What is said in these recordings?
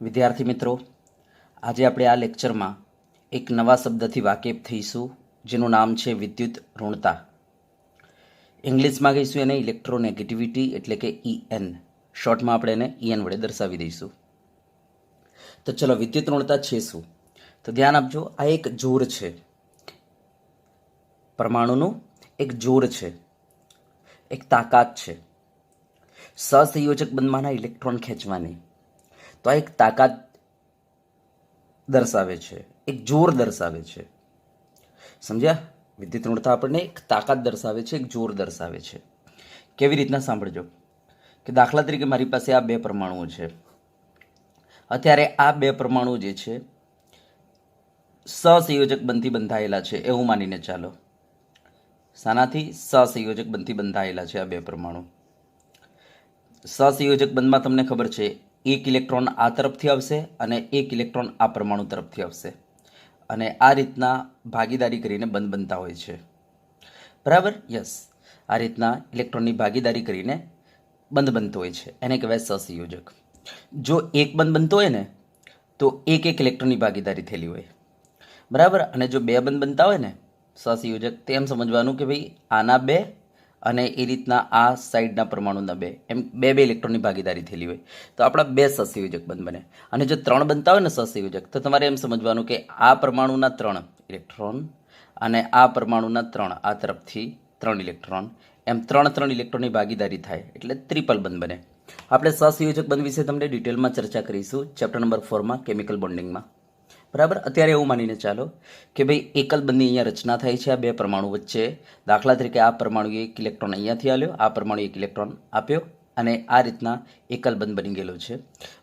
વિદ્યાર્થી મિત્રો, આજે આપણે આ લેક્ચરમાં એક નવા શબ્દથી વાકેફ થઈશું, જેનું નામ છે વિદ્યુત ઋણતા. ઇંગ્લિશમાં કહીશું એને ઇલેક્ટ્રોનેગેટિવિટી, એટલે કે EN. શોર્ટમાં આપણે એને EN વડે દર્શાવી દઈશું. તો ચલો, વિદ્યુત ઋણતા છે શું? તો ધ્યાન આપજો, આ એક જોર છે, પરમાણુનું એક જોર છે, એક તાકાત છે સહસંયોજક બંધમાંના ઇલેક્ટ્રોન ખેંચવાની. તો આ એક તાકાત દર્શાવે છે, એક જોર દર્શાવે છે. સમજ્યા? વિદ્યુત ઋણતા આપણને એક તાકાત દર્શાવે છે, એક જોર દર્શાવે છે. કેવી રીતના? સાંભળજો કે દાખલા તરીકે મારી પાસે આ બે પરમાણુઓ છે. અત્યારે આ બે પરમાણુ જે છે સહસંયોજક બંધથી બંધાયેલા છે એવું માનીને ચાલો. શાનાથી? સહસંયોજક બંધથી બંધાયેલા છે આ બે પરમાણુ. સહસંયોજક બંધમાં તમને ખબર છે, એક ઇલેક્ટ્રોન આ તરફથી આવશે અને એક ઇલેક્ટ્રોન આ પરમાણુ તરફથી આવશે, અને આ રીતના ભાગીદારી કરીને બંધ બનતા હોય છે. બરાબર? યસ, આ રીતના ઇલેક્ટ્રોનની ભાગીદારી કરીને બંધ બનતો હોય છે, એને કહેવાય સહસંયોજક. જો એક બંધ બનતો હોય ને તો એક એક ઇલેક્ટ્રોનની ભાગીદારી થયેલી હોય. બરાબર? અને જો બે બંધ બનતા હોય ને સહસંયોજક, તો એમ સમજવાનું કે ભાઈ આના બે અને એ રીતના આ સાઈડના પરમાણુના બે, એમ બે બે ઇલેક્ટ્રોનની ભાગીદારી થયેલી હોય તો આપણા બે સહસંયોજક બંધ બને. અને જો ત્રણ બનતા હોય ને સહસંયોજક, તો તમારે એમ સમજવાનું કે આ પરમાણુના 3 ઇલેક્ટ્રોન અને આ પરમાણુના 3, આ તરફથી 3 ઇલેક્ટ્રોન, એમ 3 ઇલેક્ટ્રોનની ભાગીદારી થાય એટલે ટ્રિપલ બંધ બને. આપણે સહસંયોજક બંધ વિશે તમને ડિટેલમાં ચર્ચા કરીશું ચેપ્ટર નંબર 4માં, કેમિકલ બોન્ડિંગમાં. બરાબર? અત્યારે એવું માનીને ચાલો કે ભાઈ એકલ બંધની અહીંયા રચના થાય છે આ બે પરમાણુ વચ્ચે. દાખલા તરીકે આ પરમાણુએ એક ઇલેક્ટ્રોન અહીંયાથી આવ્યો, આ પરમાણુ એક ઇલેક્ટ્રોન આપ્યો, અને આ રીતના એકલ બંધ બની ગયેલો છે.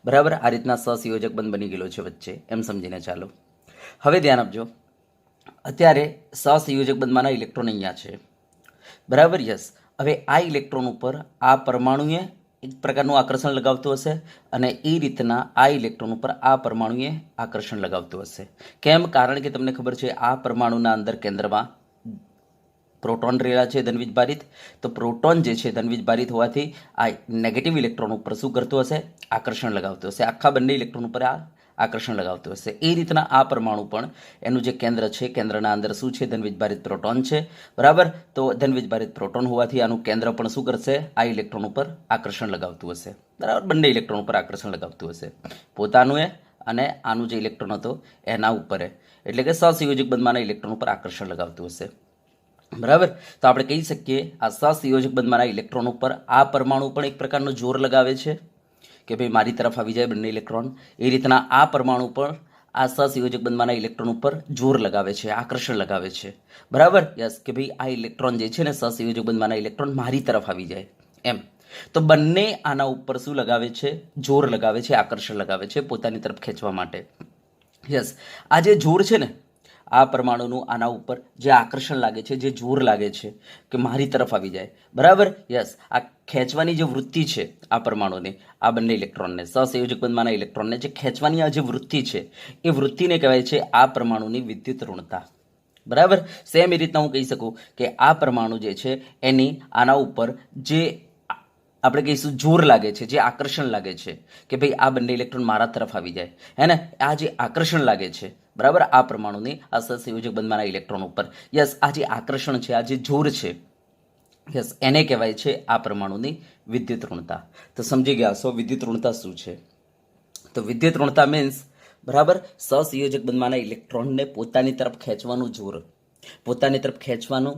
બરાબર? આ રીતના સહસંયોજક બંધ બની ગયેલો છે વચ્ચે, એમ સમજીને ચાલો. હવે ધ્યાન આપજો, અત્યારે સહસંયોજક બંધમાંના ઇલેક્ટ્રોન અહીંયા છે. બરાબર? યસ. હવે આ ઇલેક્ટ્રોન ઉપર આ પરમાણુએ એક પ્રકારનું આકર્ષણ લગાવતું હશે, અને એ રીતના આ ઇલેક્ટ્રોન ઉપર આ પરમાણુએ આકર્ષણ લગાવતું હશે. કેમ? કારણ કે તમને ખબર છે આ પરમાણુના અંદર કેન્દ્રમાં પ્રોટોન રહેલા છે ધનવીજ ભારિત. તો પ્રોટોન જે છે ધનવીજ ભારિત હોવાથી આ નેગેટિવ ઇલેક્ટ્રોન ઉપર શું કરતું હશે? આકર્ષણ લગાવતું હશે. આખા બંને ઇલેક્ટ્રોન ઉપર આ આકર્ષણ લગાવતું હશે. એ રીતના આ પરમાણુ પણ એનું જે કેન્દ્ર છે, કેન્દ્રના અંદર શું છે? ધનવીજ ભારિત પ્રોટોન છે. બરાબર? તો ધનવીજ ભારિત પ્રોટોન હોવાથી આનું કેન્દ્ર પણ શું કરશે? આ ઇલેક્ટ્રોન ઉપર આકર્ષણ લગાવતું હશે. બરાબર? બંને ઇલેક્ટ્રોન ઉપર આકર્ષણ લગાવતું હશે, પોતાનું એ અને આનું જે ઇલેક્ટ્રોન હતો એના ઉપર, એટલે કે સહસંયોજક બંધમાંના ઇલેક્ટ્રોન ઉપર આકર્ષણ લગાવતું હશે. બરાબર? તો આપણે કહી શકીએ આ સહસંયોજક બંધમાંના ઇલેક્ટ્રોન ઉપર આ પરમાણુ પણ એક પ્રકારનું જોર લગાવે છે કે ભાઈ મારી તરફ આવી જાય બંને ઇલેક્ટ્રોન. એ રીતના આ પરમાણુ પર આ સહસંયોજક બંધમાંના ઇલેક્ટ્રોન ઉપર જોર લગાવે છે, આકર્ષણ લગાવે છે. બરાબર? યસ, કે ભાઈ આ ઇલેક્ટ્રોન જે છે ને સહસંયોજક બંધમાંના ઇલેક્ટ્રોન મારી તરફ આવી જાય એમ. તો બંને આના ઉપર શું લગાવે છે? જોર લગાવે છે, આકર્ષણ લગાવે છે પોતાની તરફ ખેંચવા માટે. યસ, આ જે જોર છે ને આ પરમાણુનું આના ઉપર જે આકર્ષણ લાગે છે, જે જોર લાગે છે કે મારી તરફ આવી જાય. બરાબર? યસ, આ ખેંચવાની જે વૃત્તિ છે આ પરમાણુને, આ બંને ઇલેક્ટ્રોનને, સહસંયોજક બંધમાંના ઇલેક્ટ્રોનને જે ખેંચવાની આ જે વૃત્તિ છે, એ વૃત્તિને કહેવાય છે આ પરમાણુની વિદ્યુત ઋણતા. બરાબર? સેમ એ રીતના હું કહી શકું કે આ પરમાણુ જે છે એની આના ઉપર જે આપણે કહીશું જોર લાગે છે, જે આકર્ષણ લાગે છે કે ભાઈ આ બંને ઇલેક્ટ્રોન મારા તરફ આવી જાય, હે ને? આ જે આકર્ષણ લાગે છે, બરાબર, આ પરમાણુની આ સહસંયોજક બંધમાંના ઇલેક્ટ્રોન ઉપર, યસ, આ જે આકર્ષણ છે, આ જે જોર છે, યસ, એને કહેવાય છે આ પરમાણુની વિદ્યુત ઋણતા. તો સમજી ગયા છો વિદ્યુત ઋણતા શું છે? તો વિદ્યુત ઋણતા મીન્સ, બરાબર, સહસંયોજક બંધમાંના ઇલેક્ટ્રોનને પોતાની તરફ ખેંચવાનું જોર, પોતાની તરફ ખેંચવાનું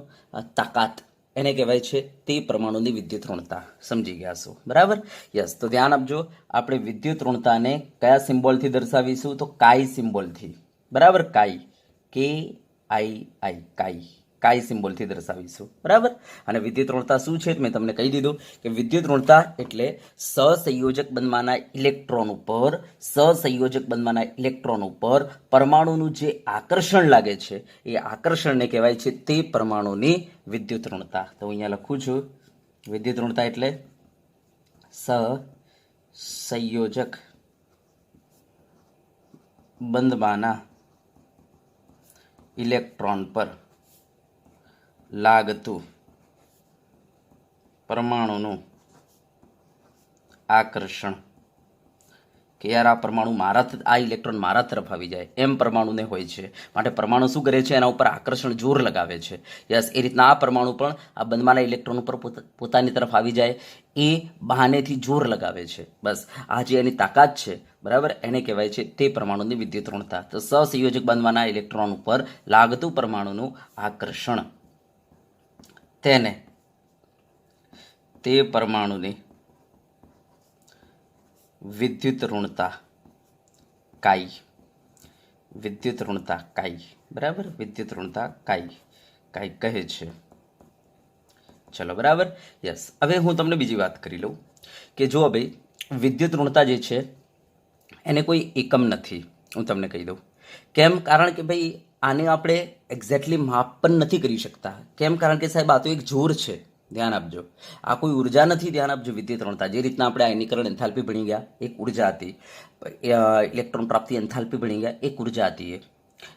તાકાત, એને કહેવાય છે તે પરમાણુની વિદ્યુત ઋણતા. સમજી ગયા છો? બરાબર? યસ. તો ધ્યાન આપજો, આપણે વિદ્યુત ઋણતાને કયા સિમ્બોલથી દર્શાવીશું? તો કાઈ સિમ્બોલથી. બરાબર? કાઈ, KII, કાઈ સિમ્બોલથી દર્શાવીશું. બરાબર? અને વિદ્યુત ઋણતા શું છે મેં તમને કહી દીધું કે વિદ્યુત ઋણતા એટલે સહસંયોજક બંધમાંના ઇલેક્ટ્રોન ઉપર, સહસંયોજક બંધમાંના ઇલેક્ટ્રોન ઉપર પરમાણુનું જે આકર્ષણ લાગે છે એ આકર્ષણને કહેવાય છે તે પરમાણુની વિદ્યુત ઋણતા. તો અહીંયા લખું છું, વિદ્યુત ઋણતા એટલે સહસંયોજક બંધમાંના ઇલેક્ટ્રોન પર લાગતું પરમાણુનું આકર્ષણ કે યાર આ પરમાણુ આ ઇલેક્ટ્રોન મારા તરફ આવી જાય એમ પરમાણુને હોય છે. માટે પરમાણુ શું કરે છે, એના ઉપર આકર્ષણ જોર લગાવે છે. યસ, એ રીતના આ પરમાણુ પણ આ બંધમાના ઇલેક્ટ્રોન ઉપર પોતાની તરફ આવી જાય એ બહાનેથી જોર લગાવે છે. બસ આ જે એની તાકાત છે, બરાબર, એને કહેવાય છે તે પરમાણુની વિદ્યુત ઋણતા. તો સહસંયોજક બંધવાના ઇલેક્ટ્રોન ઉપર લાગતું પરમાણુનું આકર્ષણ તેને તે પરમાણુની વિદ્યુત ઋણતા કાઈ, વિદ્યુત ઋણતા કાઈ, બરાબર, વિદ્યુત ઋણતા કાઈ કહે છે. ચલો, બરાબર, યસ. હવે હું તમને બીજી વાત કરી લઉં કે જો ભાઈ વિદ્યુત ઋણતા જે છે એને કોઈ એકમ નથી. હું તમને કહી દઉં કેમ. કારણ કે ભાઈ આને આપણે એક્ઝેક્ટલી માપ પણ નથી કરી શકતા. કેમ? કારણ કે સાહેબ આ તો એક જોર છે. ધ્યાન આપજો, આ કોઈ ઉર્જા નથી. ધ્યાન આપજો, વિદ્યુત ઋણતા જે રીતના આપણે આયનીકરણ એન્થાલ્પી ભણી ગયા એક ઉર્જા હતી, ઇલેક્ટ્રોન પ્રાપ્તિ એન્થાલ્પી ભણી ગયા એક ઉર્જા હતી એ,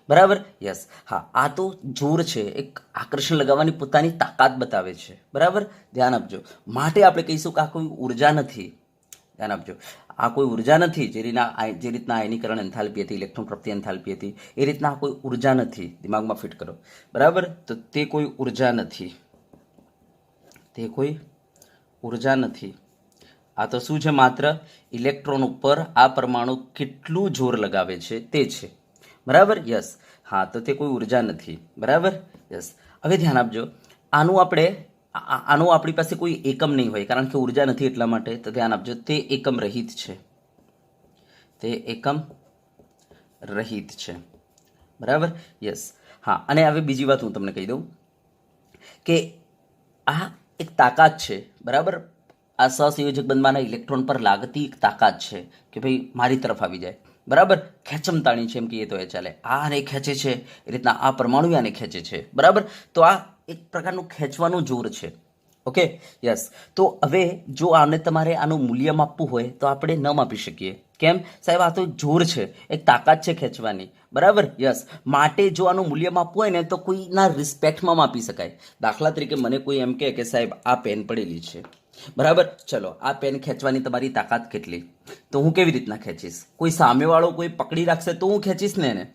બરાબર, યસ. હા, આ તો જોર છે, એક આકર્ષણ લગાવવાની પોતાની તાકાત બતાવે છે, બરાબર, ધ્યાન આપજો. માટે આપણે કહીશું કે આ કોઈ ઉર્જા નથી. ધ્યાન આપજો, આ કોઈ ઉર્જા નથી. જે રીતના આયનીકરણ એન્થાલ્પી હતી, ઇલેક્ટ્રોન પ્રાપ્તિ એન્થાલ્પી હતી, એ રીતના કોઈ ઉર્જા નથી. દિમાગમાં ફિટ કરો, બરાબર. તો તે કોઈ ઉર્જા નથી, તે કોઈ ઉર્જા નથી. આ તો શું છે? માત્ર ઇલેક્ટ્રોન ઉપર આ પરમાણુ કેટલું જોર લગાવે છે તે છે, બરાબર, યસ. હા, તો તે કોઈ ઉર્જા નથી, બરાબર, યસ. હવે ધ્યાન આપજો, આનું આપણી પાસે કોઈ એકમ નહીં હોય કારણ કે ઉર્જા નથી એટલા માટે. તો ધ્યાન આપજો, તે એકમ રહિત છે, તે એકમ રહિત છે, બરાબર, યસ. હા, અને હવે બીજી વાત હું તમને કહી દઉં કે આ એક તાકાત છે, બરાબર. આ સહસંયોજક બંધમાંના ઇલેક્ટ્રોન પર લાગતી એક તાકાત છે કે ભાઈ મારી તરફ આવી જાય, બરાબર. ખેંચમતાણી છે એમ કહીએ તો એ ચાલે. આને ખેંચે છે એ રીતના આ પરમાણુ આને ખેંચે છે, બરાબર. તો આ એક પ્રકારનું ખેંચવાનું જોર છે. Okay, yes. તો હવે જો તમારે આનું મૂલ્ય માપવું હોય તો આપણે ન માપી શકીએ. કેમ? સાહેબ આ તો જોર છે, એક તાકાત છે ખેંચવાની, બરાબર, યસ. માટે જો આનું મૂલ્ય માપવું હોય ને તો કોઈના રિસ્પેક્ટમાં માપી શકાય. દાખલા તરીકે મને કોઈ એમ કહે કે સાહેબ આ પેન પડેલી છે, બરાબર, ચલો આ પેન ખેંચવાની તમારી તાકાત કેટલી? તો હું કેવી રીતના ખેંચીશ? કોઈ સામેવાળો કોઈ પકડી રાખશે તો હું ખેંચીશ ને એને.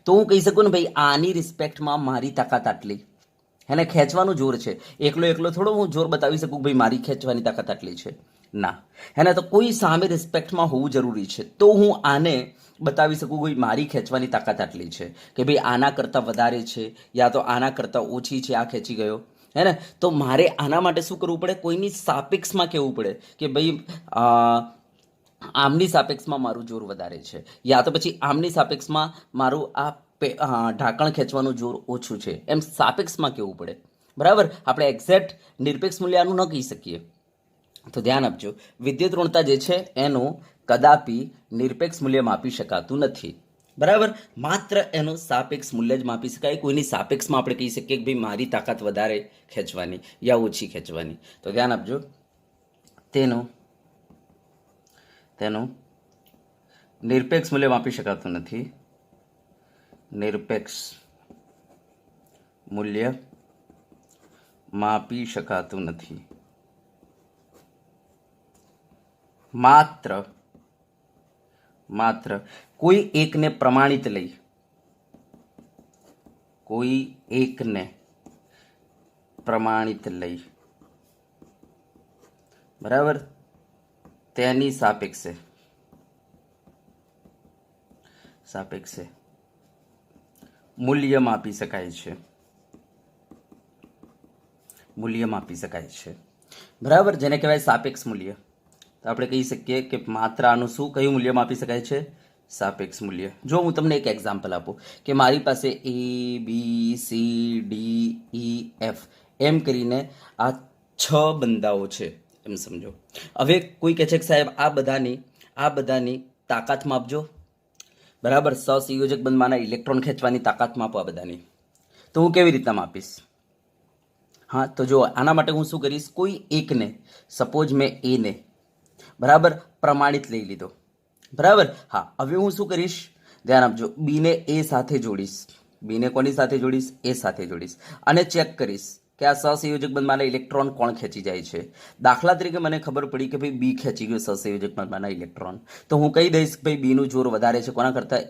તો હું કહી શકું ને ભાઈ આની રિસ્પેક્ટમાં મારી તાકાત આટલી. એને ખેંચવાનું જોર છે. એકલો થોડો હું જોર બતાવી શકું ભાઈ મારી ખેંચવાની તાકાત આટલી છે? ના. એને તો કોઈ સામે રિસ્પેક્ટમાં હોવું જરૂરી છે તો હું આને બતાવી શકું ભાઈ મારી ખેંચવાની તાકાત આટલી છે, કે ભાઈ આના કરતાં વધારે છે યા તો આના કરતાં ઓછી છે, આ ખેંચી ગયો, હે ને. તો મારે આના માટે શું કરવું પડે? કોઈની સાપેક્ષમાં કહેવું પડે કે ભાઈ આમની સાપેક્ષમાં મારું જોર વધારે છે, યા તો પછી આમની સાપેક્ષમાં મારું આ ઢાંકણ ખેંચવાનું જોર ઓછું છે, એમ સાપેક્ષમાં કહેવું પડે, બરાબર. આપણે એક્ઝેક્ટ નિરપેક્ષ મૂલ્ય આનું ન કહી શકીએ. તો ધ્યાન આપજો, વિદ્યુત ઋણતા જે છે એનું કદાપી નિરપેક્ષ મૂલ્ય માપી શકાતું નથી, બરાબર. માત્ર એનું સાપેક્ષ મૂલ્ય જ માપી શકાય. કોઈની સાપેક્ષમાં આપણે કહી શકીએ કે ભાઈ મારી તાકાત વધારે ખેંચવાની યા ઓછી ખેંચવાની. તો ધ્યાન આપજો, તેનું નિરપેક્ષ મૂલ્ય માપી શકાતું નથી. નિરપેક્ષ મૂલ્ય માપી શકાતું નથી. માત્ર કોઈ એકને પ્રમાણિત લઈ, કોઈ એકને પ્રમાણિત લઈ, બરાબર, તેની સાપેક્ષે મૂલ્ય માપી શકાય છે, બરાબર, જેને કહેવાય સાપેક્ષ મૂલ્ય. તો આપણે કહી શકીએ કે માત્ર આનું કયું મૂલ્ય માપી શકાય છે? સાપેક્ષ મૂલ્ય. જો હું તમને એક એક્ઝામ્પલ આપું કે મારી પાસે ABCDEF એમ કરીને આ 6 બંદાઓ છે એમ સમજો. હવે કોઈ કહે છે કે સાહેબ આ બધાની તાકાત માપજો, બરાબર. સહસંયોજક બંધમાંના ઇલેક્ટ્રોન ખેંચવાની તાકાત માપો આ બધાની. તો હું કેવી રીતના માપીશ? હા, તો જો આના માટે હું શું કરીશ? કોઈ એકને, સપોઝ મેં એને, બરાબર, પ્રમાણિત લઈ લીધો, બરાબર. હા, હવે હું શું કરીશ? ધ્યાન આપજો, બીને એ સાથે જોડીશ. બીને કોની સાથે જોડીશ? એ સાથે જોડીશ અને ચેક કરીશ કે આ સહસંયોજક બંધમાંના ઇલેક્ટ્રોન કોણ ખેંચી જાય છે. દાખલા તરીકે મને ખબર પડી કે ભાઈ બી ખેંચી ગયો સહસંયોજક બંધમાંના ઇલેક્ટ્રોન, તો હું કહી દઈશ કે ભાઈ બીનું જોર વધારે છે કોના કરતાં,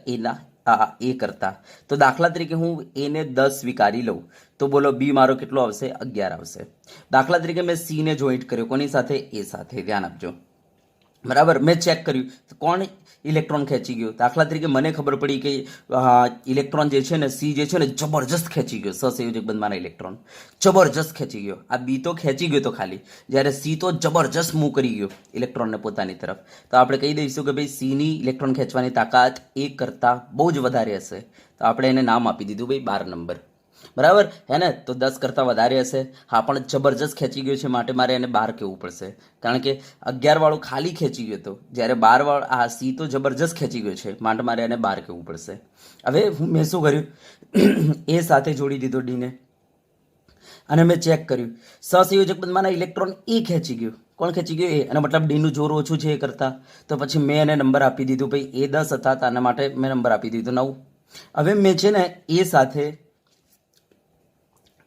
એ કરતા. તો દાખલા તરીકે હું એને 10 સ્વીકારી લઉં તો બોલો બી મારો કેટલો આવશે, 11 આવશે. દાખલા તરીકે મેં સી ને જોઈન્ટ કર્યો કોની સાથે, એ સાથે. ધ્યાન આપજો. બરાબર, મેં ચેક કર્યું કોણ ઇલેક્ટ્રોન ખેંચી ગયો. દાખલા તરીકે મને ખબર પડી કે ઇલેક્ટ્રોન જે છે ને સી જે છે ને જબરજસ્ત ખેંચી ગયો, સહસંયોજક બંધમાંના ઇલેક્ટ્રોન જબરજસ્ત ખેંચી ગયો. આ બી તો ખેંચી ગયો તો ખાલી, જ્યારે સી તો જબરજસ્ત મૂવ કરી ગયો ઇલેક્ટ્રોનને પોતાની તરફ. તો આપણે કહી દઈશું કે ભાઈ સીની ઇલેક્ટ્રોન ખેંચવાની તાકાત એ કરતાં બહુ જ વધારે હશે. તો આપણે એને નામ આપી દીધું ભાઈ 12 નંબર. બરાબર હે ને. તો 10 કરતાં વધારે હશે. હા, પણ જબરજસ્ત ખેંચી ગયો છે માટે મારે એને 12 કહેવું પડશે, કારણ કે 11 વાળો ખાલી ખેંચી ગયો હતો, જ્યારે 12 વાળો આ સી તો જબરજસ્ત ખેંચી ગયો છે માટે મારે એને 12 કહેવું પડશે. હવે મેં શું કર્યું, એ સાથે જોડી દીધો ડીને, અને મેં ચેક કર્યું સહસંયોજક બંધમાંના ઇલેક્ટ્રોન એ ખેંચી ગયો. કોણ ખેંચી ગયો, એ. અને મતલબ ડીનું જોર ઓછું છે એ કરતાં. તો પછી મેં એને નંબર આપી દીધું ભાઈ, એ 10 હતા તેના માટે મેં નંબર આપી દીધો 9. હવે મેં છે ને એ સાથે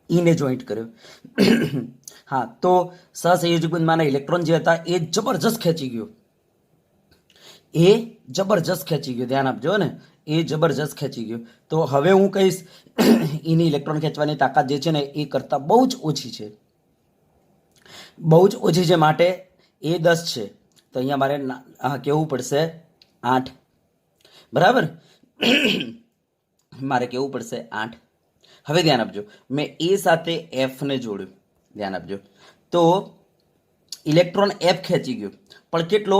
ઈને જોઈન્ટ કર્યો. હા, તો સહસંયોજક બંધમાંના ઇલેક્ટ્રોન જે હતા એ જબરજસ્ત ખેંચી ગયો, એ જબરજસ્ત ખેંચી ગયો. ધ્યાન આપજો ને, એ જબરજસ્ત ખેંચી ગયો. તો હવે હું કહીશ એની ઇલેક્ટ્રોન ખેંચવાની તાકાત જે છે ને એ કરતાં બહુ જ ઓછી છે, બહુ જ ઓછી છે માટે એ 10 છે. તો અહીંયા મારે કહેવું પડશે 8. બરાબર, મારે કહેવું પડશે 8. હવે ધ્યાન આપજો, મેં એ સાથે એફને જોડ્યું. ધ્યાન આપજો, તો ઇલેક્ટ્રોન એફ ખેંચી ગયો, પણ કેટલો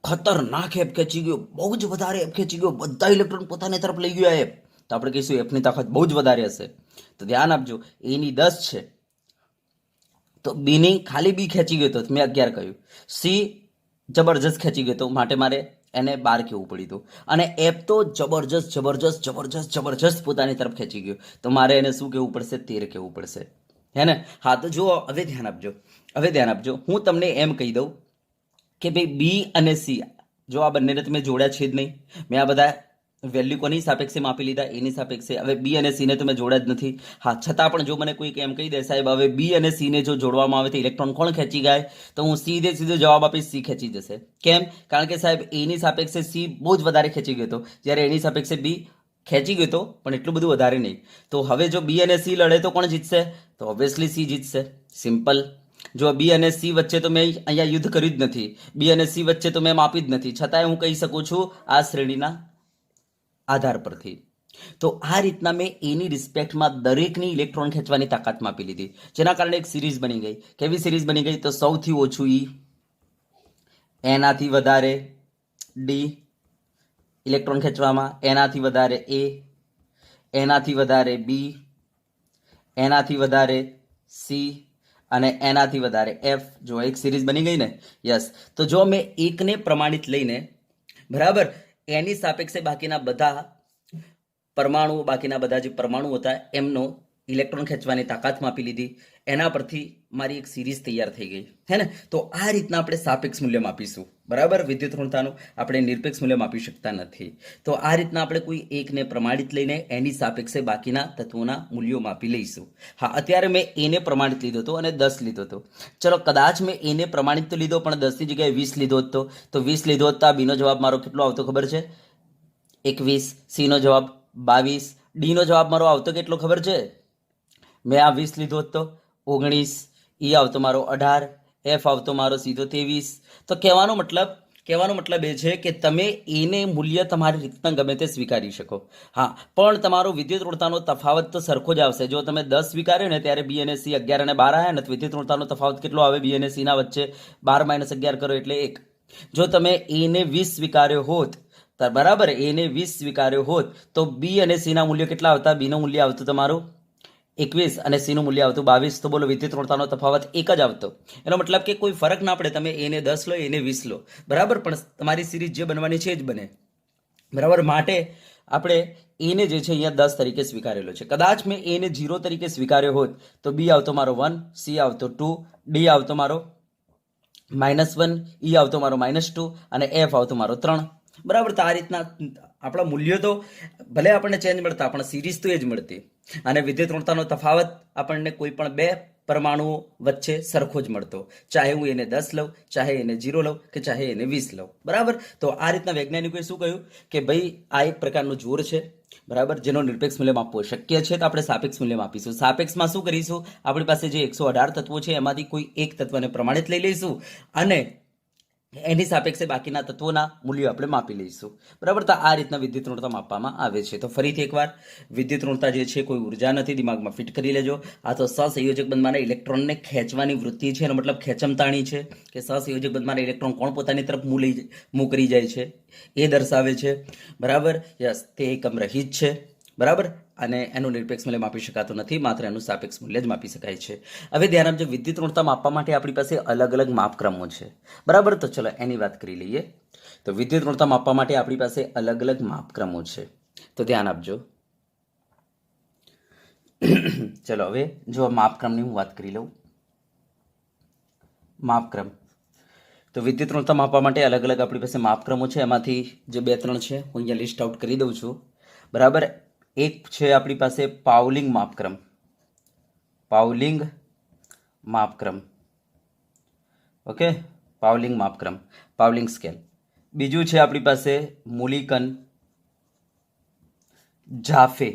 ખતરનાક એફ ખેંચી ગયો, બહુ જ વધારે એફ ખેંચી ગયો, બધા ઇલેક્ટ્રોન પોતાની તરફ લઈ ગયો એફ. તો આપણે કહીશું એફની તાકાત બહુ જ વધારે હશે. તો ધ્યાન આપજો, એની 10 છે તો બીની ખાલી બી ખેંચી ગયો તો મેં 11 કહ્યું. સી જબરજસ્ત ખેંચી ગયો તો માટે મારે એને 12 કહેવું પડ્યું હતું. અને એફ તો જબરજસ્ત પોતાની તરફ ખેંચી ગયો, તો મારે એને શું કહેવું પડશે, 13 કહેવું પડશે, હે ને. હા, તો જુઓ હવે ધ્યાન આપજો, હું તમને એમ કહી દઉં કે ભાઈ બી અને સી, જો આ બંનેને તમે જોડ્યા છે જ નહીં. મેં આ બધા વેલ્યુ કોની સાપેક્ષે માપી લીધા, એની સાપેક્ષે. હવે બી અને સીને તમે જોડ્યા જ નથી. હા, છતાં પણ જો મને કોઈક એમ કહી દે સાહેબ હવે બી અને સીને જો જોડવામાં આવે તો ઇલેક્ટ્રોન કોણ ખેંચી જાય, તો હું સીધો જવાબ આપીશ, સી ખેંચી જશે. કેમ? કારણ કે સાહેબ એની સાપેક્ષે સી બહુ જ વધારે ખેંચી ગયો હતો, જ્યારે એની સાપેક્ષે બી ખેંચી ગયો હતો પણ એટલું બધું વધારે નહીં. તો હવે જો બી અને સી લડે તો કોણ જીતશે, તો ઓબ્વિયસલી સી જીતશે. સિમ્પલ. જો બી અને સી વચ્ચે તો મેં અહીંયા યુદ્ધ કર્યું જ નથી, બી અને સી વચ્ચે તો મેં માપી જ નથી, છતાંય હું કહી શકું છું આ શ્રેણીના આધાર પરથી. તો આ રીતના મેં એની રિસ્પેક્ટમાં દરેકની ઇલેક્ટ્રોન ખેંચવાની તાકાત માપી લીધી, જેના કારણે એક સિરીઝ બની ગઈ. કેવી સિરીઝ બની ગઈ, તો સૌથી ઓછું ઈ, એનાથી વધારે ડી ઇલેક્ટ્રોન ખેંચવામાં, એનાથી વધારે એ, એનાથી વધારે બી, એનાથી વધારે સી અને એનાથી વધારે એફ. જો એક સિરીઝ બની ગઈ ને. યસ. તો જો મેં એકને પ્રમાણિત લઈને, બરાબર, એની સાપેક્ષે બાકીના બધા પરમાણુઓ, બાકીના બધા જે પરમાણુ હતા એમનો ઇલેક્ટ્રોન ખેંચવાની તાકાત માપી લીધી, એના પરથી મારી એક સિરીઝ તૈયાર થઈ ગઈ, હે ને. તો આ રીતના આપણે સાપેક્ષ મૂલ્ય માપીશું. બરાબર, વિદ્યુત ઋણતાનું આપણે નિરપેક્ષ મૂલ્ય માપી શકતા નથી. તો આ રીતના આપણે કોઈ એકને પ્રમાણિત લઈને એની સાપેક્ષે બાકીના તત્વોના મૂલ્યો માપી લઈશું. હા, અત્યારે મેં એને પ્રમાણિત લીધો હતો અને 10 લીધો હતો. ચલો, કદાચ મેં એને પ્રમાણિત તો લીધો પણ 10ની જગ્યાએ 20 લીધો હતો, તો 20 લીધો હતો. બીનો જવાબ મારો કેટલો આવતો ખબર છે, 21. સીનો જવાબ 22. ડીનો જવાબ મારો આવતો કેટલો ખબર છે, મેં આ 20 લીધો હતો 19. ઈ આવતો મારો 18. એફ આવતો મારો સીધો 23. તો કહેવાનો મતલબ એ છે કે તમે એને મૂલ્ય તમારી રીતના ગમે તે સ્વીકારી શકો. હા, પણ તમારો વિદ્યુત ઋણતાનો તફાવત તો સરખો જ આવશે. જો તમે 10 સ્વીકાર્યો ને ત્યારે બી અને સી 11 અને 12 આવ્યા ને, તો વિદ્યુત ઋણતાનો તફાવત કેટલો આવે, બી અને સીના વચ્ચે 12 - 11 કરો એટલે 1. જો તમે એને 20 સ્વીકાર્યો હોત, બરાબર, એને 20 સ્વીકાર્યો હોત તો બી અને સીના મૂલ્ય કેટલા આવતા, બીનું મૂલ્ય આવતું તમારું 21 અને સીનું મૂલ્ય આવતું 22. તો બોલો વિદ્યુત ઋણતાનો તફાવત એક જ આવતો. એનો મતલબ કે કોઈ ફરક ના પડે, તમે એને 10 લો, એને 20 લો, બરાબર, પણ તમારી સિરીઝ જે બનવાની છે એ જ બને. બરાબર, માટે આપણે એને જે છે અહીંયા 10 તરીકે સ્વીકારેલો છે. કદાચ મેં એને 0 તરીકે સ્વીકાર્યો હોત તો બી આવતો મારો 1, સી આવતો 2, ડી આવતો મારો -1, ઈ આવતો મારો -2 અને એફ આવતો મારો 3. બરાબર. તો આ રીતના આપણા મૂલ્યો તો ભલે આપણને ચેન્જ મળતા પણ સિરીઝ તો એ જ મળતી. અને વિદ્યુત ઋણતાનો તફાવત આપણને કોઈ પણ બે પરમાણુઓ વચ્ચે સરખો જ મળતો, ચાહે હું એને 10 લઉં, ચાહે એને 0 લઉં કે ચાહે એને 20 લઉં, બરાબર. તો આ રીતના વૈજ્ઞાનિકોએ શું કહ્યું કે ભાઈ આ એક પ્રકારનું જોર છે, બરાબર, જેનો નિરપેક્ષ મૂલ્ય માપવો શક્ય છે. તો આપણે સાપેક્ષ મૂલ્ય માપીશું. સાપેક્ષમાં શું કરીશું, આપણી પાસે જે 118 તત્વો છે એમાંથી કોઈ એક તત્વને પ્રમાણિત લઈ લઈશું અને એની સાપેક્ષે બાકીના તત્વોના મૂલ્યો આપણે માપી લઈશું, બરાબર. તો આ રીતના વિદ્યુત ઋણતા માપવામાં આવે છે. તો ફરીથી એકવાર, વિદ્યુત ઋણતા જે છે કોઈ ઉર્જા નથી, દિમાગમાં ફિટ કરી લેજો. આ તો સહસંયોજક બંધમાંના ઇલેક્ટ્રોનને ખેંચવાની વૃત્તિ છે, એનો મતલબ ખેંચમતાણી છે કે સહસંયોજક બંધમાંના ઇલેક્ટ્રોન કોણ પોતાની તરફ મૂવ કરી જાય છે એ દર્શાવે છે, બરાબર. યસ, તે એકમ રહિત છે, બરાબર. અને એનું નિરપેક્ષ મૂલ્ય માપી શકાતું નથી, માત્ર એનું સાપેક્ષ મૂલ્ય જ માપી શકાય છે. હવે ધ્યાન આપજો, વિદ્યુત ઋણતા માપવા માટે આપણી પાસે અલગ અલગ માપક્રમો છે, બરાબર. તો ચલો એની વાત કરી લઈએ. તો વિદ્યુત ઋણતા માપવા માટે આપણી પાસે અલગ અલગ માપક્રમો છે, તો ધ્યાન આપજો. ચલો હવે જો માપક્રમની હું વાત કરી લઉં. માપક્રમ, તો વિદ્યુત ઋણતા માપવા માટે અલગ અલગ આપણી પાસે માપક્રમો છે. એમાંથી જે 2-3 છે હું અહીંયા લિસ્ટ આઉટ કરી દઉં છું, બરાબર. એક છે આપણી પાસે પાઉલિંગ માપક્રમ, પાઉલિંગ માપક્રમ, ઓકે, પાઉલિંગ માપક્રમ, પાઉલિંગ સ્કેલ. બીજું છે આપણી પાસે મૂલિકન જાફે,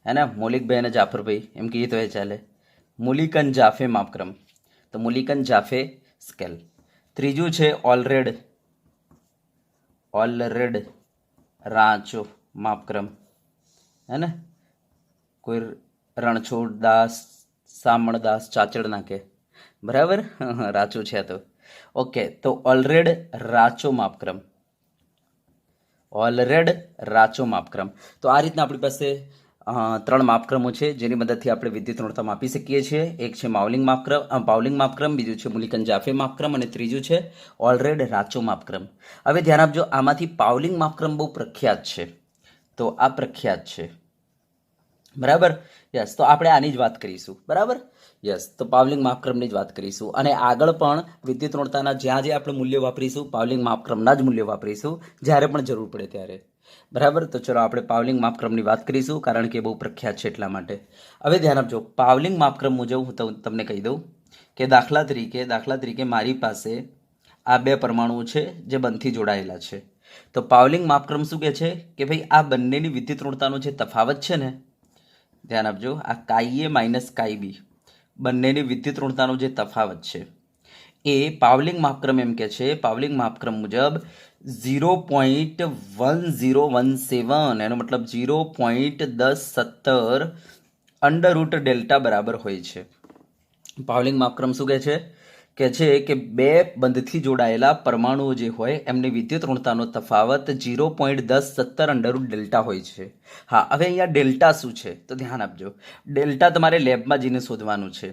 હે ને, મૌલિકભાઈ અને જાફરભાઈ એમ કહીએ તો એ ચાલે. મૂલિકન જાફે માપક્રમ, તો મૂલિકન જાફે સ્કેલ. ત્રીજું છે ઓલરેડ રાંચો માપક્રમ, હે ને, કોઈ રણછોડદાસ, સામણદાસ, ચાચડ નાખે, બરાબર, રાચો છે તો ઓકે. તો ઓલરેડ રાચો માપક્રમ, ઓલરેડ રાચો માપક્રમ. તો આ રીતના આપણી પાસે 3 માપક્રમો છે જેની મદદથી આપણે વિદ્યુત ઋણતા માપી શકીએ છીએ. એક છે પાઉલિંગ માપક્રમ, બીજું છે મૂલિકન જાફે માપક્રમ અને ત્રીજું છે ઓલરેડ રાચો માપક્રમ. હવે ધ્યાન આપજો, આમાંથી પાઉલિંગ માપક્રમ બહુ પ્રખ્યાત છે, તો આ પ્રખ્યાત છે, બરાબર. યસ, તો આપણે આની જ વાત કરીશું, બરાબર. યસ, તો પાવલિંગ માપક્રમની જ વાત કરીશું અને આગળ પણ વિદ્યુત ઋણતાના જ્યાં જે આપણે મૂલ્યો વાપરીશું, પાવલિંગ માપક્રમના જ મૂલ્યો વાપરીશું જ્યારે પણ જરૂર પડે ત્યારે, બરાબર. તો ચલો આપણે પાવલિંગ માપક્રમની વાત કરીશું કારણ કે બહુ પ્રખ્યાત છે એટલા માટે. હવે ધ્યાન આપજો, પાવલિંગ માપક્રમ મુજબ હું તમને કહી દઉં કે દાખલા તરીકે મારી પાસે આ 2 પરમાણુઓ છે જે બંધથી જોડાયેલા છે. તો પાવલિંગ માપક્રમ શું કહે છે કે ભાઈ આ બંનેની વિદ્યુત ઋણતાનો જે તફાવત છે ને, ધ્યાન આપજો, આ કાઈ એ માઇનસ કાઈ બી બંનેની વિદ્યુત ઋણતાનો જે તફાવત છે એ પાવલિંગ માપક્રમ એમ કે છે, પાવલિંગ માપક્રમ મુજબ 0.1017, એનો મતલબ 0.1017 અંડરરૂટ ડેલ્ટા બરાબર હોય છે. પાવલિંગ માપક્રમ શું કહે છે કે 2 બંધથી જોડાયેલા પરમાણુઓ જે હોય એમની વિદ્યુત ઋણતાનો તફાવત 0.1017 અંડરરૂટ ડેલ્ટા હોય છે. હા, હવે અહીંયા ડેલ્ટા શું છે તો ધ્યાન આપજો, ડેલ્ટા તમારે લેબમાં જઈને શોધવાનું છે.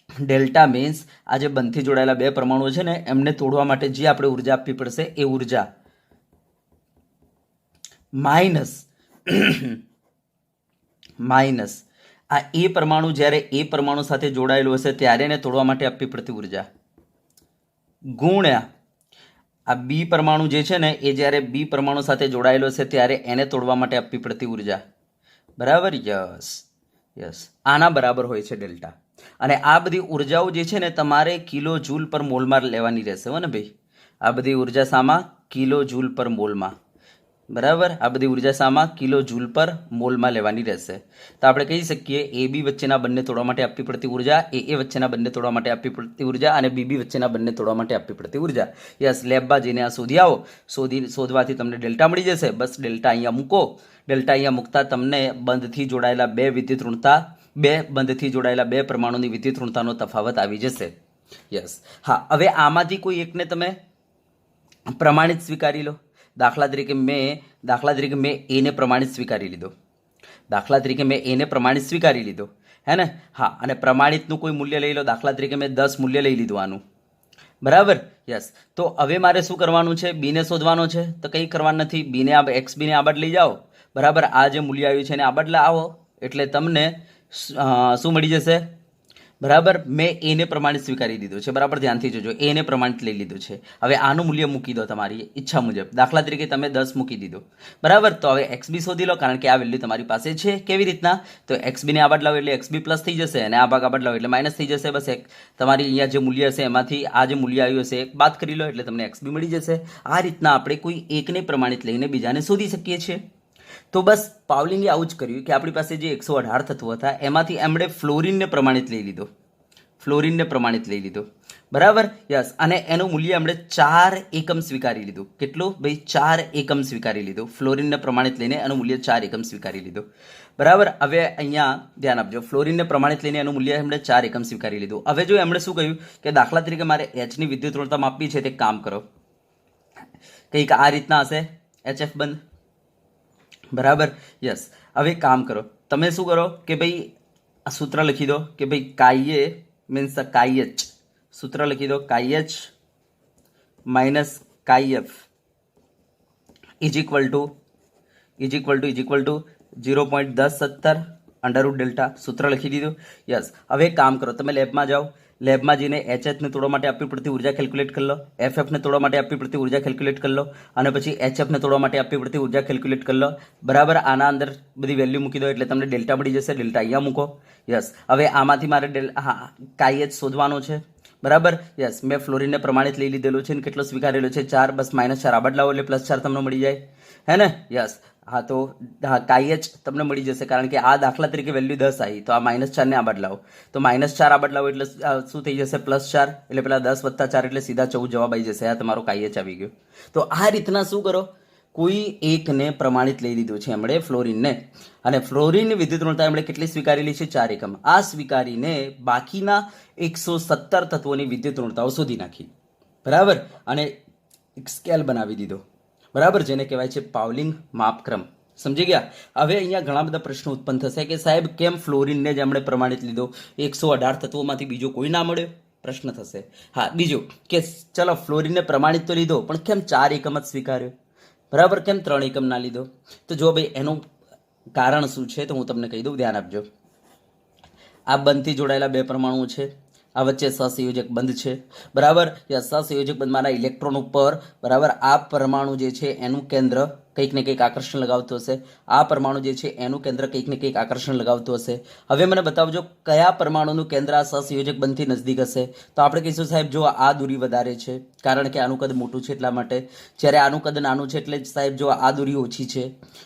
ડેલ્ટા મીન્સ આ જે બંધથી જોડાયેલા 2 પરમાણુઓ છે ને એમને તોડવા માટે જે આપણે ઉર્જા આપવી પડશે એ ઉર્જા માઇનસ આ એ પરમાણુ જ્યારે એ પરમાણુ સાથે જોડાયેલું હશે ત્યારે એને તોડવા માટે આપવી પડતી ઉર્જા ગુણ્યા આ બી પરમાણુ જે છે ને એ જ્યારે બી પરમાણુ સાથે જોડાયેલો હશે ત્યારે એને તોડવા માટે આપવી પડતી ઉર્જા, બરાબર. યસ, આના બરાબર હોય છે ડેલ્ટા. અને આ બધી ઉર્જાઓ જે છે ને તમારે કિલો જૂલ પર મોલમાં લેવાની રહેશે, હો ને ભાઈ. આ બધી ઉર્જા સામા કિલો જૂલ પર મોલમાં, બરાબર. આ બધી ઉર્જા સામા કિલો જૂલ પર મોલમાં લેવાની રહેશે. તો આપણે કહી શકીએ એ બી વચ્ચેના બંને તોડવા માટે આપવી પડતી ઉર્જા, એ વચ્ચેના બંને તોડવા માટે આપવી પડતી ઉર્જા અને બીબી વચ્ચેના બંને તોડવા માટે આપવી પડતી ઉર્જા. યસ, લેબમાં જઈને આ શોધી આવો, શોધવાથી તમને ડેલ્ટા મળી જશે. બસ ડેલ્ટા અહીંયા મૂકો. ડેલ્ટા અહીંયા મૂકતા તમને બંધથી જોડાયેલા 2 વિદ્યુત ઋણતા, 2 બંધથી જોડાયેલા 2 પરમાણુની વિદ્યુત ઋણતાનો તફાવત આવી જશે. યસ, હા. હવે આમાંથી કોઈ એકને તમે પ્રમાણિત સ્વીકારી લો. દાખલા તરીકે મેં એને પ્રમાણિત સ્વીકારી લીધો. હે ને. હા, અને પ્રમાણિતનું કોઈ મૂલ્ય લઈ લો. દાખલા તરીકે મેં 10 મૂલ્ય લઈ લીધું આનું, બરાબર. યસ, તો હવે મારે શું કરવાનું છે? બીને શોધવાનો છે. તો કંઈ કરવાનું નથી, એક્સ બીને આ બાજુ લઈ જાઓ, બરાબર. આ જે મૂલ્ય આવ્યું છે એને આ બાજુ આવો એટલે તમને શું મળી જશે? બરાબર, મેં એને પ્રમાણિત સ્વીકારી દીધો છે. બરાબર, ધ્યાનથી જોજો, એને પ્રમાણિત લઈ લીધું છે. હવે આનું મૂલ્ય મૂકી દો તમારી ઈચ્છા મુજબ. દાખલા તરીકે તમે 10 મૂકી દીધો. બરાબર, તો હવે XB શોધી લો, કારણ કે આ વેલ્યુ તમારી પાસે છે. કેવી રીતના? તો XB ને આ બાદ લાવો એટલે XB પ્લસ થઈ જશે, અને આ ભાગ આ બાદ લાવો એટલે માઇનસ થઈ જશે. બસ તમારી અહીંયા જે મૂલ્ય હશે એમાંથી આ જે મૂલ્ય આવ્યું હશે એક બાદ કરી લો એટલે તમને XB મળી જશે. આ રીતના આપણે કોઈ એકને પ્રમાણિત લઈને બીજાને શોધી શકીએ છીએ. તો બસ પાવલિંગે આવું જ કર્યું કે આપણી પાસે જે 118 તત્વો હતા એમાંથી એમણે ફ્લોરિનને પ્રમાણિત લઈ લીધો. ફ્લોરિનને પ્રમાણિત લઈ લીધો. બરાબર, યસ. અને એનું મૂલ્ય એમણે 4 એકમ સ્વીકારી લીધું. કેટલું ભાઈ? 4 એકમ સ્વીકારી લીધું. ફ્લોરિનને પ્રમાણિત લઈને એનું મૂલ્ય 4 એકમ સ્વીકારી લીધું. બરાબર, હવે અહીંયા ધ્યાન આપજો. ફ્લોરિનને પ્રમાણિત લઈને એનું મૂલ્ય એમણે 4 એકમ સ્વીકારી લીધું. હવે જો એમણે શું કહ્યું કે દાખલા તરીકે મારે Hની વિદ્યુત ઋણતા માપવી છે, તે કામ કરો. કંઈક આ રીતના હશે, HF બંધ. બરાબર, યસ. હવે કામ કરો, તમે શું કરો કે ભાઈ આ સૂત્ર લખી દો કે ભાઈ કાઈએ મીન્સ કાઈએચ. સૂત્ર લખી દો, કાઈએચ માઇનસ કાઈએફ is equal to 0.1070 underroot delta. સૂત્ર લખી દીધું, યસ. હવે કામ કરો, તમે લેબમાં જાઓ. લેબમાં જઈને HHને તોડવા માટે આપવી પડતી ઉર્જા કેલ્ક્યુલેટ કરી લો, FFને તોડવા માટે આપવી પડતી ઉર્જા કેલ્ક્યુલેટ કરી લો, અને પછી HFને તોડવા માટે આપવી પડતી ઉર્જા કેલ્ક્યુલેટ કરી લો. બરાબર, આના અંદર બધી વેલ્યુ મૂકી દો એટલે તમને ડેલ્ટા મળી જશે. ડેલ્ટા અહીંયા મૂકો, યસ. હવે આમાંથી મારે કાઈએચ શોધવાનો છે. બરાબર, યસ. મેં ફ્લોરિનને પ્રમાણિત લઈ લીધેલું છે, કેટલો સ્વીકારેલો છે? 4. બસ -4 આ બાદ લાવો એટલે +4 તમને મળી જાય, હે ને? યસ. હા, તો કાઈએચ તમને મળી જશે, કારણ કે આ દાખલા તરીકે વેલ્યુ 10 આવી, તો આ -4 ને આ બાદ લાવો તો -4 આ બાદ લાવો એટલે શું થઈ જશે? +4. એટલે પેલા 10 + 4 એટલે સીધા 14 જવાબ આવી જશે. આ તમારો કાઈએચ આવી ગયો. તો આ રીતના શું કરો, કોઈ એકને પ્રમાણિત લઈ લીધું છે એમણે, ફ્લોરિનને. અને ફ્લોરિનની વિદ્યુત ઋણતા એમણે કેટલી સ્વીકારેલી છે? 4 એકમ. આ સ્વીકારીને બાકીના 117 તત્વોની વિદ્યુત ઋણતાઓ શોધી નાખી. બરાબર, અને એક સ્કેલ બનાવી દીધો. બરાબર, જેને કહેવાય છે પાવલિંગ માપક્રમ. સમજી ગયા? હવે અહીંયા ઘણા બધા પ્રશ્નો ઉત્પન્ન થશે કે સાહેબ કેમ ફ્લોરિનને જ એમણે પ્રમાણિત લીધો, 118 તત્વોમાંથી બીજો કોઈ ના મળ્યો? પ્રશ્ન થશે. હા, બીજું કે ચલો ફ્લોરિનને પ્રમાણિત તો લીધો, પણ કેમ 4 એકમ જ સ્વીકાર્યો? બરાબર, કેમ 3 એકમ ના લીધો? તો જો ભાઈ એનું કારણ શું છે તો હું તમને કહી દઉં, ધ્યાન આપજો. આ બંધથી જોડાયેલા 2 પરમાણુઓ છે, આ વચ્ચે સહસંયોજક બંધ છે. બરાબર, સહસંયોજક બંધમાંના ઇલેક્ટ્રોન ઉપર બરાબર આ પરમાણુ જે છે એનું કેન્દ્ર કંઈક ને કંઈક આકર્ષણ લગાવતું હશે. આ પરમાણુ જે છે એનું કેન્દ્ર કંઈક ને કંઈક આકર્ષણ લગાવતું હશે. હવે મને બતાવજો કયા પરમાણુનું કેન્દ્ર આ સહસંયોજક બંધથી નજદીક હશે. તો આપણે કહીશું સાહેબ જો આ દૂરી વધારે છે, કારણ કે આનું કદ મોટું છે એટલા માટે. જ્યારે આનું કદ નાનું છે એટલે સાહેબ જો આ દૂરી ઓછી છે,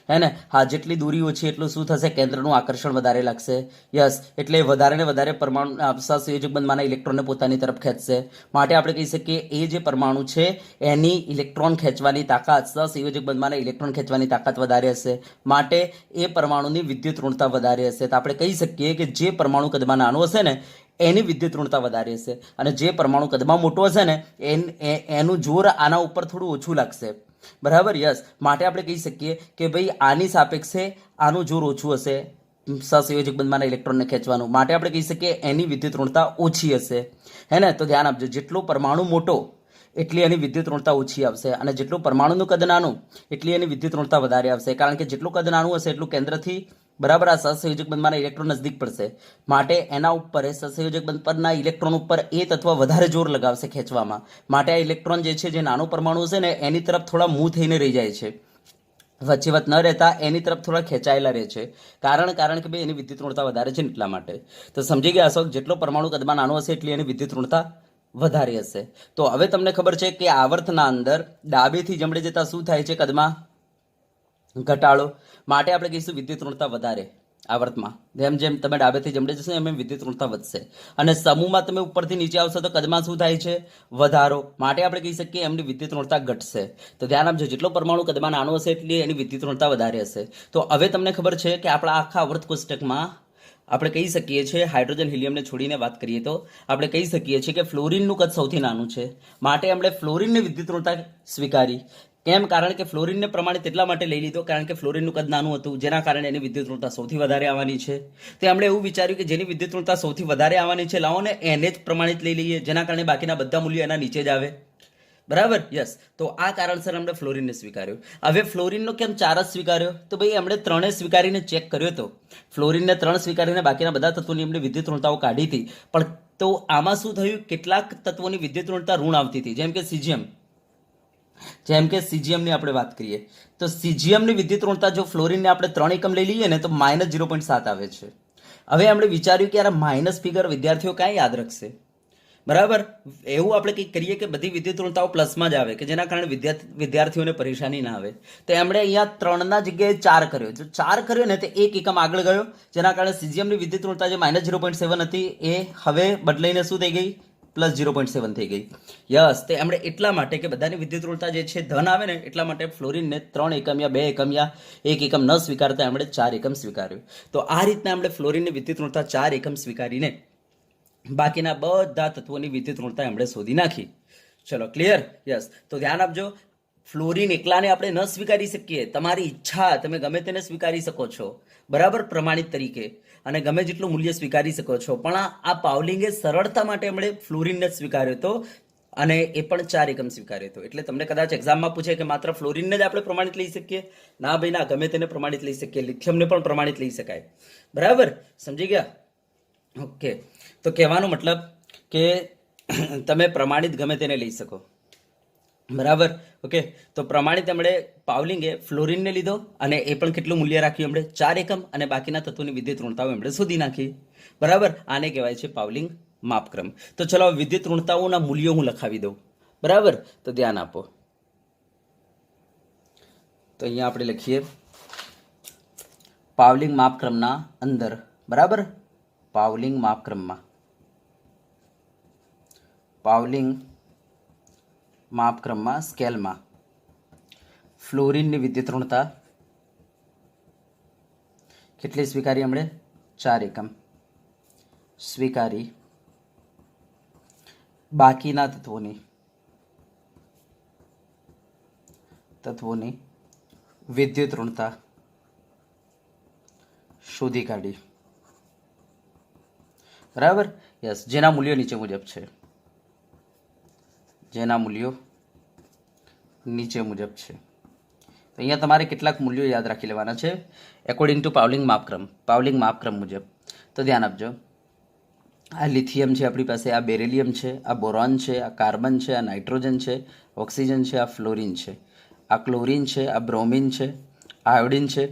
હે ને? હા, જેટલી દૂરી ઓછી એટલું શું થશે? કેન્દ્રનું આકર્ષણ વધારે લાગશે. યસ, એટલે વધારે ને વધારે પરમાણુ સહસંયોજક બંધમાંના ઇલેક્ટ્રોનને પોતાની તરફ ખેંચશે. માટે આપણે કહી શકીએ એ જે પરમાણુ છે એની ઇલેક્ટ્રોન ખેંચવાની તાકાત, સહસંયોજક બંધમાંના ઇલેક્ટ્રોન ખેંચવાની તાકાત વધારે હશે. માટે એ પરમાણુની વિદ્યુત ઋણતા વધારે હશે. તો આપણે કહી શકીએ કે જે પરમાણુ કદમાં નાનો હશે ને એની વિદ્યુત ઋણતા વધારે હશે, અને જે પરમાણુ કદમાં મોટો હશે ને એનું જોર આના ઉપર થોડું ઓછું લાગશે. બરાબર, યસ. માટે આપણે કહી શકીએ કે ભાઈ આની સાપેક્ષે આનું જોર ઓછું હશે સહસંયોજક બંધમાંના ઇલેક્ટ્રોનને ખેંચવાનું. માટે આપણે કહી શકીએ એની વિદ્યુત ઋણતા ઓછી હશે, હે ને? તો ધ્યાન આપજો, જેટલો પરમાણુ મોટો એટલી એની વિદ્યુત ઋણતા ઓછી આવશે, અને જેટલું પરમાણુનું કદ નાનું એટલી એની વિદ્યુત ઋણતા વધારે આવશે. કારણ કે જેટલું કદ નાનું હશે એટલું કેન્દ્રથી બરાબર આ સહસંયોજક બંધમાંના ઇલેક્ટ્રોન નજદીક પડશે. માટે એના ઉપર સહસંયોજક બંધ પરના ઇલેક્ટ્રોન ઉપર એ તત્વ વધારે જોર લગાવશે ખેંચવામાં. માટે આ ઇલેક્ટ્રોન જે છે, જે નાનો પરમાણુ છે ને એની તરફ થોડા મૂવ થઈને રહી જાય છે, વચ્ચે ન રહેતા એની તરફ થોડા ખેંચાયેલા રહે છે. કારણ કે ભાઈ એની વિદ્યુત ઋણતા વધારે છે ને એટલા માટે. તો સમજી ગયા હશો, જેટલો પરમાણુ કદમાં નાનો હશે એટલી એની વિદ્યુત ઋણતા વધારે હશે. તો હવે તમને ખબર છે કે આવર્તના અંદર ડાબેથી જમણે જતા શું થાય છે? કદમાં ઘટાડો. માટે આપણે કહીશું વિદ્યુત ઋણતા વધારે આવર્તમાં. જેમ જેમ તમે ડાબેથી જમણે જશો એમ વિદ્યુત ઋણતા વધશે. અને સમૂહમાં તમે ઉપરથી નીચે આવશો તો કદમાં શું થાય છે? વધારો. માટે આપણે કહી શકીએ એમની વિદ્યુત ઋણતા ઘટશે. તો ધ્યાન આપજો, જેટલો પરમાણુ કદમાં નાનો હશે એટલી એની વિદ્યુત ઋણતા વધારે હશે. તો હવે તમને ખબર છે કે આપણા આખા આવર્ત કોષ્ટકમાં આપણે કહી શકીએ છીએ, હાઇડ્રોજન હિલિયમને છોડીને વાત કરીએ તો આપણે કહી શકીએ છીએ કે ફ્લોરિનનું કદ સૌથી નાનું છે. માટે એમણે ફ્લોરિનની વિદ્યુત ઋણતા સ્વીકારી. કેમ? કારણ કે ફ્લોરિનને પ્રમાણિત એટલા માટે લઈ લીધો કારણ કે ફ્લોરિનનું કદ નાનું હતું, જેના કારણે એની વિદ્યુત ઋણતા સૌથી વધારે આવવાની છે. તો એમણે એવું વિચાર્યું કે જેની વિદ્યુત ઋણતા સૌથી વધારે આવવાની છે, લાવો ને એને જ પ્રમાણિત લઈ લઈએ, જેના કારણે બાકીના બધા મૂલ્યો એના નીચે જ આવે. બરાબર, યસ. તો આ કારણસર એમણે ફ્લોરિનને સ્વીકાર્યો. હવે ફ્લોરિનનો કેમ 4 જ સ્વીકાર્યો? તો ભાઈ એમણે 3 સ્વીકારીને ચેક કર્યો હતો. ફ્લોરિનને 3 સ્વીકારીને બાકીના બધા તત્વોની એમણે વિદ્યુત ઋણતાઓ કાઢી હતી. પણ તો આમાં શું થયું, કેટલાક તત્વોની વિદ્યુત ઋણતા ઋણ આવતી હતી, જેમ કે સીજીએમની આપણે વાત કરીએ તો સીજીએમની વિદ્યુત ઋણતા જો ફ્લોરિનને આપણે 3 એકમ લઈ લઈએ ને તો -0.7 આવે છે. હવે આપણે વિચાર્યું કે યાર માઇનસ ફિગર વિદ્યાર્થીઓ કાંઈ યાદ રાખશે? બરાબર, એવું આપણે કંઈક કરીએ કે બધી વિદ્યુત ઋણતાઓ પ્લસમાં જ આવે કે જેના કારણે વિદ્યાર્થીઓને પરેશાની ના આવે. તો એમણે અહીંયા 3 જગ્યાએ 4 કર્યો. જો 4 કર્યો ને તો 1 એકમ આગળ ગયો, જેના કારણે સીજીએમની વિદ્યુત ઋણતા જે -0.7 હતી એ હવે બદલાઈને શું થઈ ગઈ? +0.7 થઈ ગઈ. યસ, તે એમણે એટલા માટે કે બધાની વિદ્યુત ઋણતા જે છે ધન આવે ને એટલા માટે ફ્લોરિનને 3 એકમ યા 2 એકમ યા 1 એકમ ન સ્વીકારતા એમણે 4 એકમ સ્વીકાર્યું. તો આ રીતના એમણે ફ્લોરિનની વિદ્યુત ઋણતા 4 એકમ સ્વીકારીને બાકીના બધા તત્વોની વિદ્યુત ઋણતા એમણે શોધી નાખી. ચલો, ક્લિયર? યસ. તો ધ્યાન આપજો, ફ્લોરિન એકલાને આપણે ન સ્વીકારી શકીએ. તમારી ઈચ્છા, તમે ગમે તેને સ્વીકારી શકો છો, બરાબર, પ્રમાણિત તરીકે, અને ગમે જેટલું મૂલ્ય સ્વીકારી શકો છો. પણ આ પાવલિંગે સરળતા માટે એમણે ફ્લોરિનને જ સ્વીકાર્યો હતો અને એ પણ 4 એકમ સ્વીકાર્યો હતો. એટલે તમને કદાચ એક્ઝામમાં પૂછે કે માત્ર ફ્લોરિનને જ આપણે પ્રમાણિત લઈ શકીએ? ના ભાઈ ના, ગમે તેને પ્રમાણિત લઈ શકીએ. લિથિયમને પણ પ્રમાણિત લઈ શકાય. બરાબર, સમજી ગયા? ઓકે. તો કહેવાનો મતલબ કે તમે પ્રમાણિત ગમે તેને લઈ શકો. બરાબર, ઓકે. તો પ્રમાણિત એમણે પાવલિંગે ફ્લોરિનને લીધો અને એ પણ કેટલું મૂલ્ય રાખ્યું એમણે? 4 એકમ, અને બાકીના તત્વોની વિદ્યુત ઋણતાઓ એમણે શોધી નાખી. બરાબર, આને કહેવાય છે પાવલિંગ માપક્રમ. તો ચલો વિદ્યુત ઋણતાઓના મૂલ્યો હું લખાવી દઉં. બરાબર, તો ધ્યાન આપો. તો અહીંયા આપણે લખીએ પાવલિંગ માપક્રમના અંદર, બરાબર, પાવલિંગ માપક્રમમાં સ્કેલમાં ફ્લોરિનની વિદ્યુત ઋણતા કેટલી સ્વીકારી એમણે? 4 એકમ સ્વીકારી. બાકીના તત્વોની વિદ્યુત ઋણતા શોધી કાઢી. બરાબર, યસ. જેના મૂલ્યો નીચે મુજબ છે. તો અહીંયા તમારે કેટલાક મૂલ્યો યાદ રાખી લેવાના છે એકોર્ડિંગ ટુ પાવલિંગ માપક્રમ મુજબ. તો ધ્યાન આપજો, આ લિથિયમ છે આપણી પાસે, આ બેરિલિયમ છે, આ બોરોન છે, આ કાર્બન છે, આ નાઇટ્રોજન છે, ઓક્સિજન છે, આ ફ્લોરિન છે, આ ક્લોરિન છે, આ બ્રોમિન છે, આ આયોડિન છે,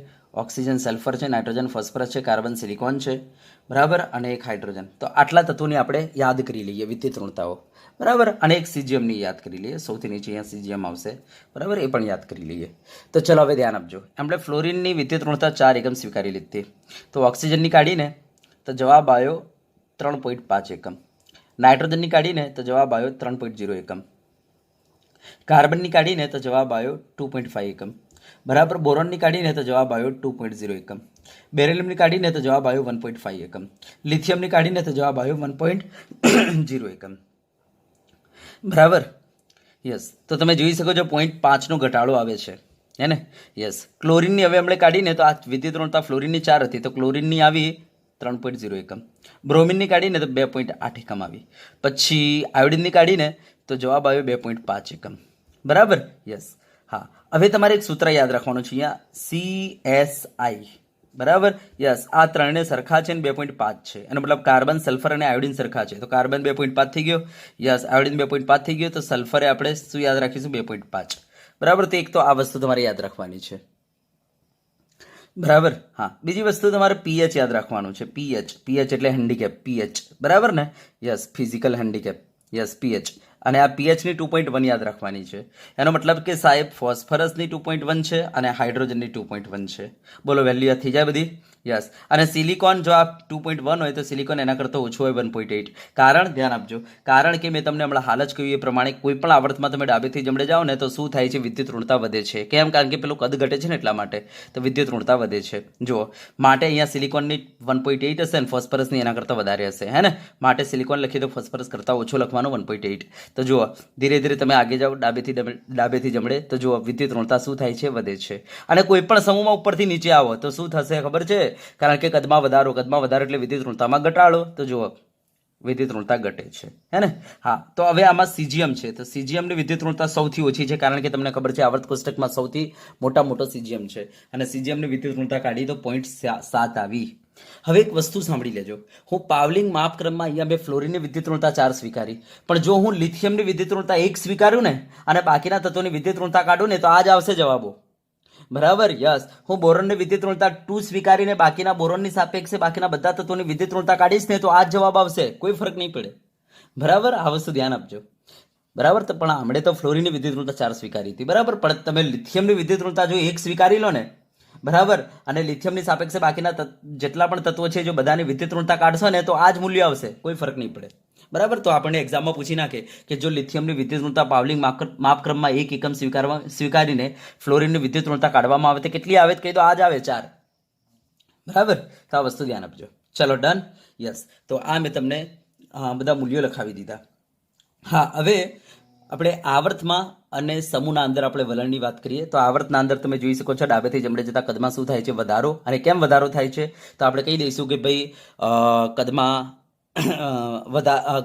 ઓક્સિજન સલ્ફર છે, નાઇટ્રોજન ફોસ્ફરસ છે, કાર્બન સિલિકોન છે, બરાબર, અને એક હાઇડ્રોજન. તો આટલા તત્વોની આપણે યાદ કરી લઈએ વિદ્યુત ઋણતાઓ. બરાબર, અને એક સીજીએમની યાદ કરી લઈએ. સૌથી નીચે અહીંયા સીજીએમ આવશે. બરાબર, એ પણ યાદ કરી લઈએ. તો ચલો હવે ધ્યાન આપજો, એમણે ફ્લોરિનની વિદ્યુત ઋણતા 4 એકમ સ્વીકારી લીધી. તો ઓક્સિજનની કાઢીને તો જવાબ આવ્યો 3.5 એકમ. નાઇટ્રોજનની કાઢીને તો જવાબ આવ્યો 3.0 એકમ. કાર્બનની કાઢીને તો જવાબ આવ્યો 2.5 એકમ. બરાબર, બોરોનની કાઢીને તો જવાબ આવ્યો 2.0 એકમ. બેરિલિયમની કાઢીને તો જવાબ આવ્યો 1.5 એકમ. લિથિયમની કાઢીને તો જવાબ આવ્યો 1.0 એકમ. બરાબર, યસ. તો તમે જોઈ શકો છો 0.5નો ઘટાડો આવે છે, હે ને? યસ. ક્લોરિનની હવે આપણે કાઢીને તો આ વિદ્યુત ઋણતા ફ્લોરિનની 4 હતી, તો ક્લોરિનની આવી 3.0 એકમ. બ્રોમિનની કાઢીને તો 2.8 એકમ આવી. પછી આયોડિનની કાઢીને તો જવાબ આવ્યો 2.5 એકમ. બરાબર, યસ. હા, હવે તમારે એક સૂત્ર યાદ રાખવાનું છે અહીંયા, CSI. બરાબર, યસ. આ ત્રણે સરખા છે ને 2.5 છે, એનો મતલબ કાર્બન, સલ્ફર અને આયોડિન સરખા છે. તો કાર્બન 2.5 થઈ ગયો, યસ. આયોડિન 2.5 થઈ ગયો, તો સલ્ફરે આપણે શું યાદ રાખીશું? 2.5. બરાબર, તો એક તો આ વસ્તુ તમારે યાદ રાખવાની છે. બરાબર, હા. બીજી વસ્તુ તમારે પીએચ યાદ રાખવાનું છે. પીએચ એટલે હેન્ડીકેપ, પીએચ. બરાબર ને? Yes, physical handicap. Yes, pH. અને આ પીએચની 2.1 યાદ રાખવાની છે. એનો મતલબ કે સાહેબ ફોસ્ફરસની 2.1 છે અને હાઇડ્રોજનની 2.1 છે. બોલો, વેલ્યુ યાદ થઈ જાય બધી? યસ. અને સિલિકોન જો આ 2.1 હોય તો સિલિકોન એના કરતાં ઓછું હોય 1.8. કારણ ધ્યાન આપજો, કારણ કે મેં તમને હમણાં હાલ જ કહ્યું એ પ્રમાણે કોઈ પણ આવર્તમાં તમે ડાબેથી જમણે જાઓ ને તો શું થાય છે? વિદ્યુત ઋણતા વધે છે. કેમ? કારણ કે પેલું કદ ઘટે છે ને એટલા માટે તો વિદ્યુત ઋણતા વધે છે. જુઓ, માટે અહીંયા સિલિકોનની 1.8 હશે અને ફોસ્ફરસની એના કરતાં વધારે હશે, હે ને? માટે સિલિકોન લખીએ તો ફોસ્ફરસ કરતાં ઓછો લખવાનો 1.8. તો જુઓ, ધીરે ધીરે તમે આગે જાઓ ડાબેથી જમણે તો જુઓ વિદ્યુત ઋણતા શું થાય છે? વધે છે. અને કોઈ પણ સમૂહમાં ઉપરથી નીચે આવો તો શું થશે ખબર છે? કારણ કે કદમાં વધારો એટલે વિદ્યુત ઋણતામાં ઘટાડો. તો જુઓ, વિદ્યુત ઋણતા ઘટે છે, હે ને? હા, તો હવે આમાં સીજીએમ છે, તો સીજીએમની વિદ્યુત ઋણતા સૌથી ઓછી છે, કારણ કે તમને ખબર છે આવર્ત કોષ્ટકમાં સૌથી મોટો સીજીએમ છે, અને સીજીએમની વિદ્યુત ઋણતા કાઢી તો 0.7 આવી. હવે એક વસ્તુ સાંભળી લેજો, હું પાવલિંગ માપક્રમમાં અહીંયા મેં ફ્લોરિનની વિદ્યુત ઋણતા 4 સ્વીકારી, પણ જો હું લિથિયમની વિદ્યુત ઋણતા 1 સ્વીકાર્યું ને અને બાકીના તત્વોની વિદ્યુત ઋણતા કાઢું ને તો આ જ આવશે જવાબો. બરાબર, યસ. હું બોરોનની વિદ્યુત ઋણતા 2 સ્વીકારીને બાકીના બોરોનની સાપેક્ષે બાકીના બધા તત્વોની વિદ્યુત ઋણતા કાઢીશ ને તો આ જ જવાબ આવશે, કોઈ ફરક નહીં પડે. બરાબર, આ વસ્તુ ધ્યાન આપજો. બરાબર, તો પણ હમણે તો ફ્લોરિનની વિદ્યુત ઋણતા 4 સ્વીકારી હતી, બરાબર, પણ તમે લિથિયમની વિદ્યુત ઋણતા જો 1 સ્વીકારી લો ને, બરાબર, અને લિથિયમની સાપેક્ષે બાકીના જેટલા પણ તત્વો છે જો બધાની વિદ્યુત ઋણતા કાઢશો ને તો આ જ મૂલ્ય આવશે, કોઈ ફરક નહીં પડે. બરાબર, તો આપણને એક્ઝામમાં પૂછી નાખે કે જો લિથિયમની વિદ્યુત ઋણતા પાવલિંગ માપક્રમમાં 1 એકમ સ્વીકારીને ફ્લોરિનની વિદ્યુત ઋણતા કાઢવામાં આવે તો કેટલી આવે? કહી દો, આ જ આવે 4. બરાબર, તો આ વસ્તુ ધ્યાન આપજો. ચલો, ડન. યસ, તો આ મેં તમને બધા મૂલ્યો લખાવી દીધા. હા, હવે આપણે આવર્તમાં અને સમૂહના અંદર આપણે વલણની વાત કરીએ તો આવર્તના અંદર તમે જોઈ શકો છો ડાબેથી જમણે જતા કદમાં શું થાય છે? વધારો. અને કેમ વધારો થાય છે? તો આપણે કહી દઈશું કે ભાઈ કદમાં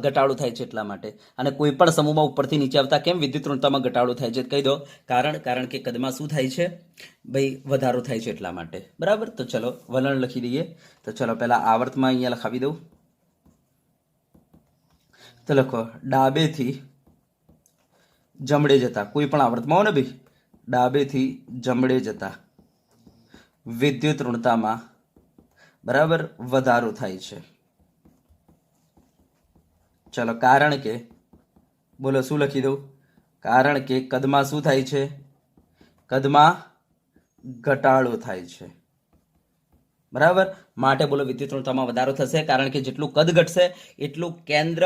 ઘટાડો થાય છે એટલા માટે. અને કોઈ પણ સમૂહમાં ઉપરથી નીચે આવતા કેમ વિદ્યુત ઋણતામાં ઘટાડો થાય છે? કહી દો, કારણ કે કદમાં શું થાય છે? ભાઈ વધારો થાય છે એટલા માટે. બરાબર, તો ચલો વલણ લખી દઈએ. તો ચલો પહેલા આવર્તમાં અહીંયા લખાવી દઉં. તો લખો, ડાબેથી જમણે જતા, કોઈ પણ આવર્તમાં હો ને ભાઈ, ડાબેથી જમણે જતા વિદ્યુત ઋણતામાં બરાબર વધારો થાય છે. ચલો, કારણ કે બોલો શું લખી દઉં? કારણ કે કદમાં શું થાય છે? કદમાં ઘટાડો થાય છે. બરાબર, માટે બોલો વિદ્યુત ઋણતામાં વધારો થશે, કારણ કે જેટલું કદ ઘટશે એટલું કેન્દ્ર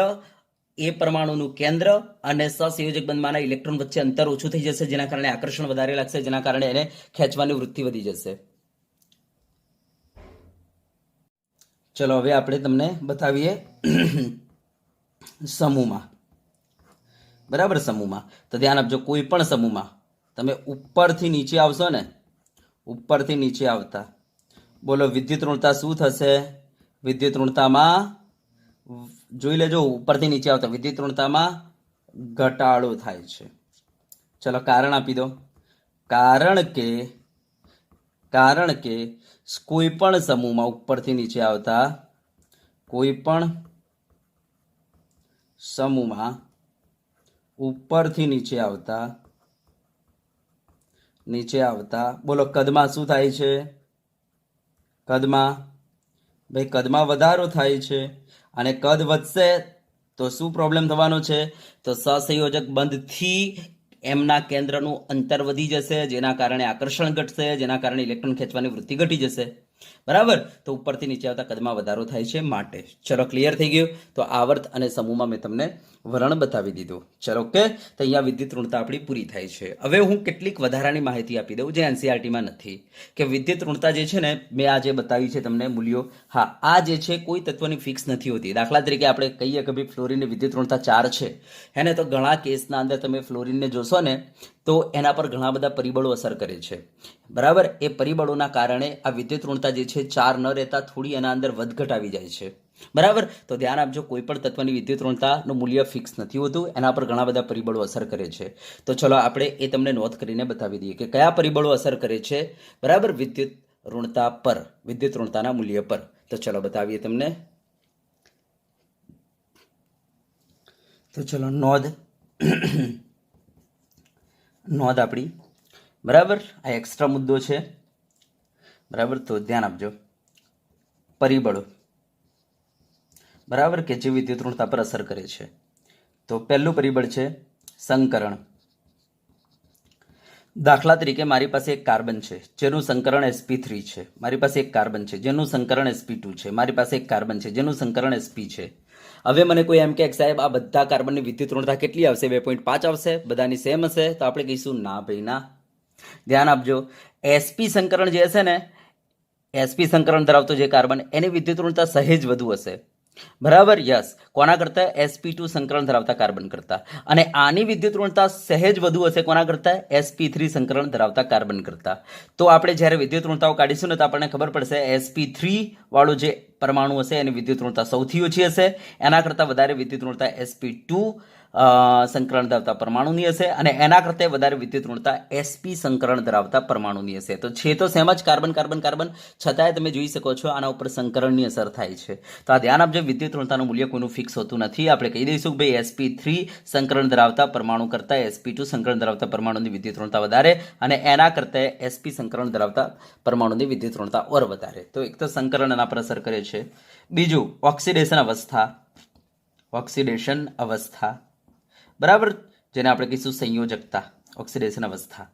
એ પરમાણુનું કેન્દ્ર અને સહસંયોજક બંધમાંના ઇલેક્ટ્રોન વચ્ચે અંતર ઓછું થઈ જશે, જેના કારણે આકર્ષણ વધારે લાગશે, જેના કારણે એને ખેંચવાની વૃત્તિ વધી જશે. ચલો, હવે આપણે તમને બતાવીએ સમૂહમાં. બરાબર, સમૂહમાં તો ધ્યાન આપજો, કોઈ પણ સમૂહમાં તમે ઉપરથી નીચે આવશો ને, ઉપરથી નીચે આવતા બોલો વિદ્યુત ઋણતા શું થશે? વિદ્યુત ઋણતામાં જોઈ લેજો, ઉપરથી નીચે આવતા વિદ્યુત ઋણતામાં ઘટાડો થાય છે. ચલો, કારણ આપી દો. કારણ કે કોઈ પણ સમૂહમાં ઉપરથી નીચે આવતા કોઈ પણ સમૂહમાં ઉપરથી નીચે આવતા બોલો કદમાં શું થાય છે? કદમાં વધારો થાય છે. અને કદ વધશે તો શું પ્રોબ્લેમ થવાનો છે? તો સહસંયોજક બંધથી એમના કેન્દ્રનું અંતર વધી જશે, જેના કારણે આકર્ષણ ઘટશે, જેના કારણે ઇલેક્ટ્રોન ખેંચવાની વૃત્તિ ઘટી જશે. બરાબર, તો ઉપરથી નીચે આવતા કદમાં વધારો થાય છે માટે. ચલો, ક્લિયર થઈ ગયું. તો આવર્ત અને સમૂહમાં મેં તમને વલણ બતાવી દીધું. ચલો, ઓકે. તો અહીંયા વિદ્યુત ઋણતા આપણી પૂરી થાય છે. હવે હું કેટલીક વધારાની માહિતી આપી દઉં જે એનસીઆરટીમાં નથી. કે વિદ્યુત ઋણતા જે છે ને, મેં આ જે બતાવી છે તમને મૂલ્યો, હા, આ જે છે કોઈ તત્વની ફિક્સ નથી હોતી. દાખલા તરીકે આપણે કહીએ કે ભાઈ ફ્લોરિનની વિદ્યુત ઋણતા 4 છે, હે ને? તો ઘણા કેસના અંદર તમે ફ્લોરિનને જોશો ને તો એના પર ઘણા બધા પરિબળો અસર કરે છે. બરાબર, એ પરિબળોના કારણે આ વિદ્યુત ઋણતા જે છે 4 ન રહેતા થોડી એના અંદર વધઘટ આવી જાય છે. બરાબર, તો ધ્યાન આપજો, કોઈ પણ તત્વની વિદ્યુત ઋણતાનું મૂલ્ય ફિક્સ નથી હોતું, એના પર ઘણા બધા પરિબળો અસર કરે છે. તો ચલો આપણે એ તમને નોંધ કરીને બતાવી દઈએ કે કયા પરિબળો અસર કરે છે. બરાબર, વિદ્યુત ઋણતા પર, વિદ્યુત ઋણતાના મૂલ્ય પર. તો ચલો બતાવીએ તમને. તો ચલો નોંધ આપણી. બરાબર, આ એક્સ્ટ્રા મુદ્દો છે. બરાબર, તો ધ્યાન આપજો. પરિબળો બરાબર કે જે વિદ્યુત ઋણતા પર અસર કરે છે. તો પહેલું પરિબળ છે સંકરણ. દાખલા તરીકે મારી પાસે એક કાર્બન છે જેનું સંકરણ sp3 છે, મારી પાસે એક કાર્બન છે જેનું સંકરણ sp2 છે, મારી પાસે એક કાર્બન છે જેનું સંકરણ sp છે. હવે મને કોઈ એમ કે સાહેબ આ બધા કાર્બનની વિદ્યુત ઋણતા કેટલી આવશે? 2.5 આવશે? બધાની સેમ હશે? તો આપણે કહીશું ના ભાઈ ના. ધ્યાન આપજો, sp સંકરણ જે હશે ને, sp સંકરણ ધરાવતો જે કાર્બન, એની વિદ્યુત ઋણતા સહેજ વધુ હશે. બરાબર, યસ. કોના કરતા? sp2 સંકરણ ધરાવતા કાર્બન કરતા. અને આની વિદ્યુત ઋણતા સહેજ વધુ હશે કોના કરતા? sp3 સંકરણ ધરાવતા કાર્બન કરતા. તો આપણે જ્યારે વિદ્યુત ઋણતાઓ કાઢીશું ને તો આપણને ખબર પડશે sp3 વાળો જે પરમાણુ હશે એની વિદ્યુત ઋણતા સૌથી ઓછી હશે. એના કરતાં વધારે વિદ્યુત ઋણતા sp2 સંકરણ ધરાવતા પરમાણુની હશે અને એના કરતાં વધારે વિદ્યુત ઋણતા sp સંકરણ ધરાવતા પરમાણુની હશે. તો છે તો સેમ જ કાર્બન કાર્બન કાર્બન, છતાંય તમે જોઈ શકો છો આના ઉપર સંકરણની અસર થાય છે. તો આ ધ્યાન આપજો, વિદ્યુત ઋણતાનું મૂલ્ય કોઈનું ફિક્સ હોતું નથી. આપણે કહી દઈશું કે ભાઈ sp3 સંકરણ ધરાવતા પરમાણુ કરતાં sp2 સંકરણ ધરાવતા પરમાણુની વિદ્યુત ઋણતા વધારે અને એના કરતાં sp સંકરણ ધરાવતા પરમાણુની વિદ્યુત ઋણતા ઓર વધારે. તો એક તો સંકરણ એના પર અસર કરે છે. બીજું ઓક્સિડેશન અવસ્થા. ઓક્સિડેશન અવસ્થા, બરાબર, જેને આપણે કહીશું સંયોજકતા, ઓક્સિડેશન અવસ્થા.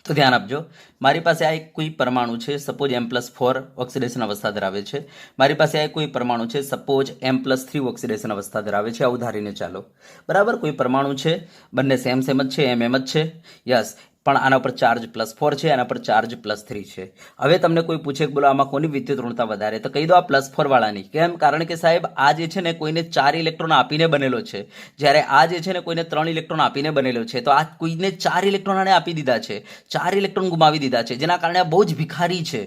તો ધ્યાન આપજો, મારી પાસે આ એક કોઈ પરમાણુ છે, સપોઝ m+4 ઓક્સિડેશન અવસ્થા ધરાવે છે. મારી પાસે આ કોઈ પરમાણુ છે, સપોઝ m+3 ઓક્સિડેશન અવસ્થા ધરાવે છે. આવું ધારીને ચાલો, બરાબર. કોઈ પરમાણુ છે, બંને સેમ જ છે, એમ જ છે, યસ. પણ આના પર ચાર્જ +4 છે, આના પર ચાર્જ +3 છે. હવે તમને કોઈ પૂછે કે બોલો આમાં કોની વિદ્યુત ઋણતા વધારે, તો કહી દો આ +4 વાળાની. કેમ? કારણ કે સાહેબ આ જે છે ને કોઈને 4 ઇલેક્ટ્રોન આપીને બનેલો છે, જ્યારે આ જે છે ને કોઈને 3 ઇલેક્ટ્રોન આપીને બનેલો છે. તો આ કોઈને 4 ઇલેક્ટ્રોન આને આપી દીધા છે, 4 ઇલેક્ટ્રોન ગુમાવી દીધા છે, જેના કારણે આ બહુ જ ભિખારી છે.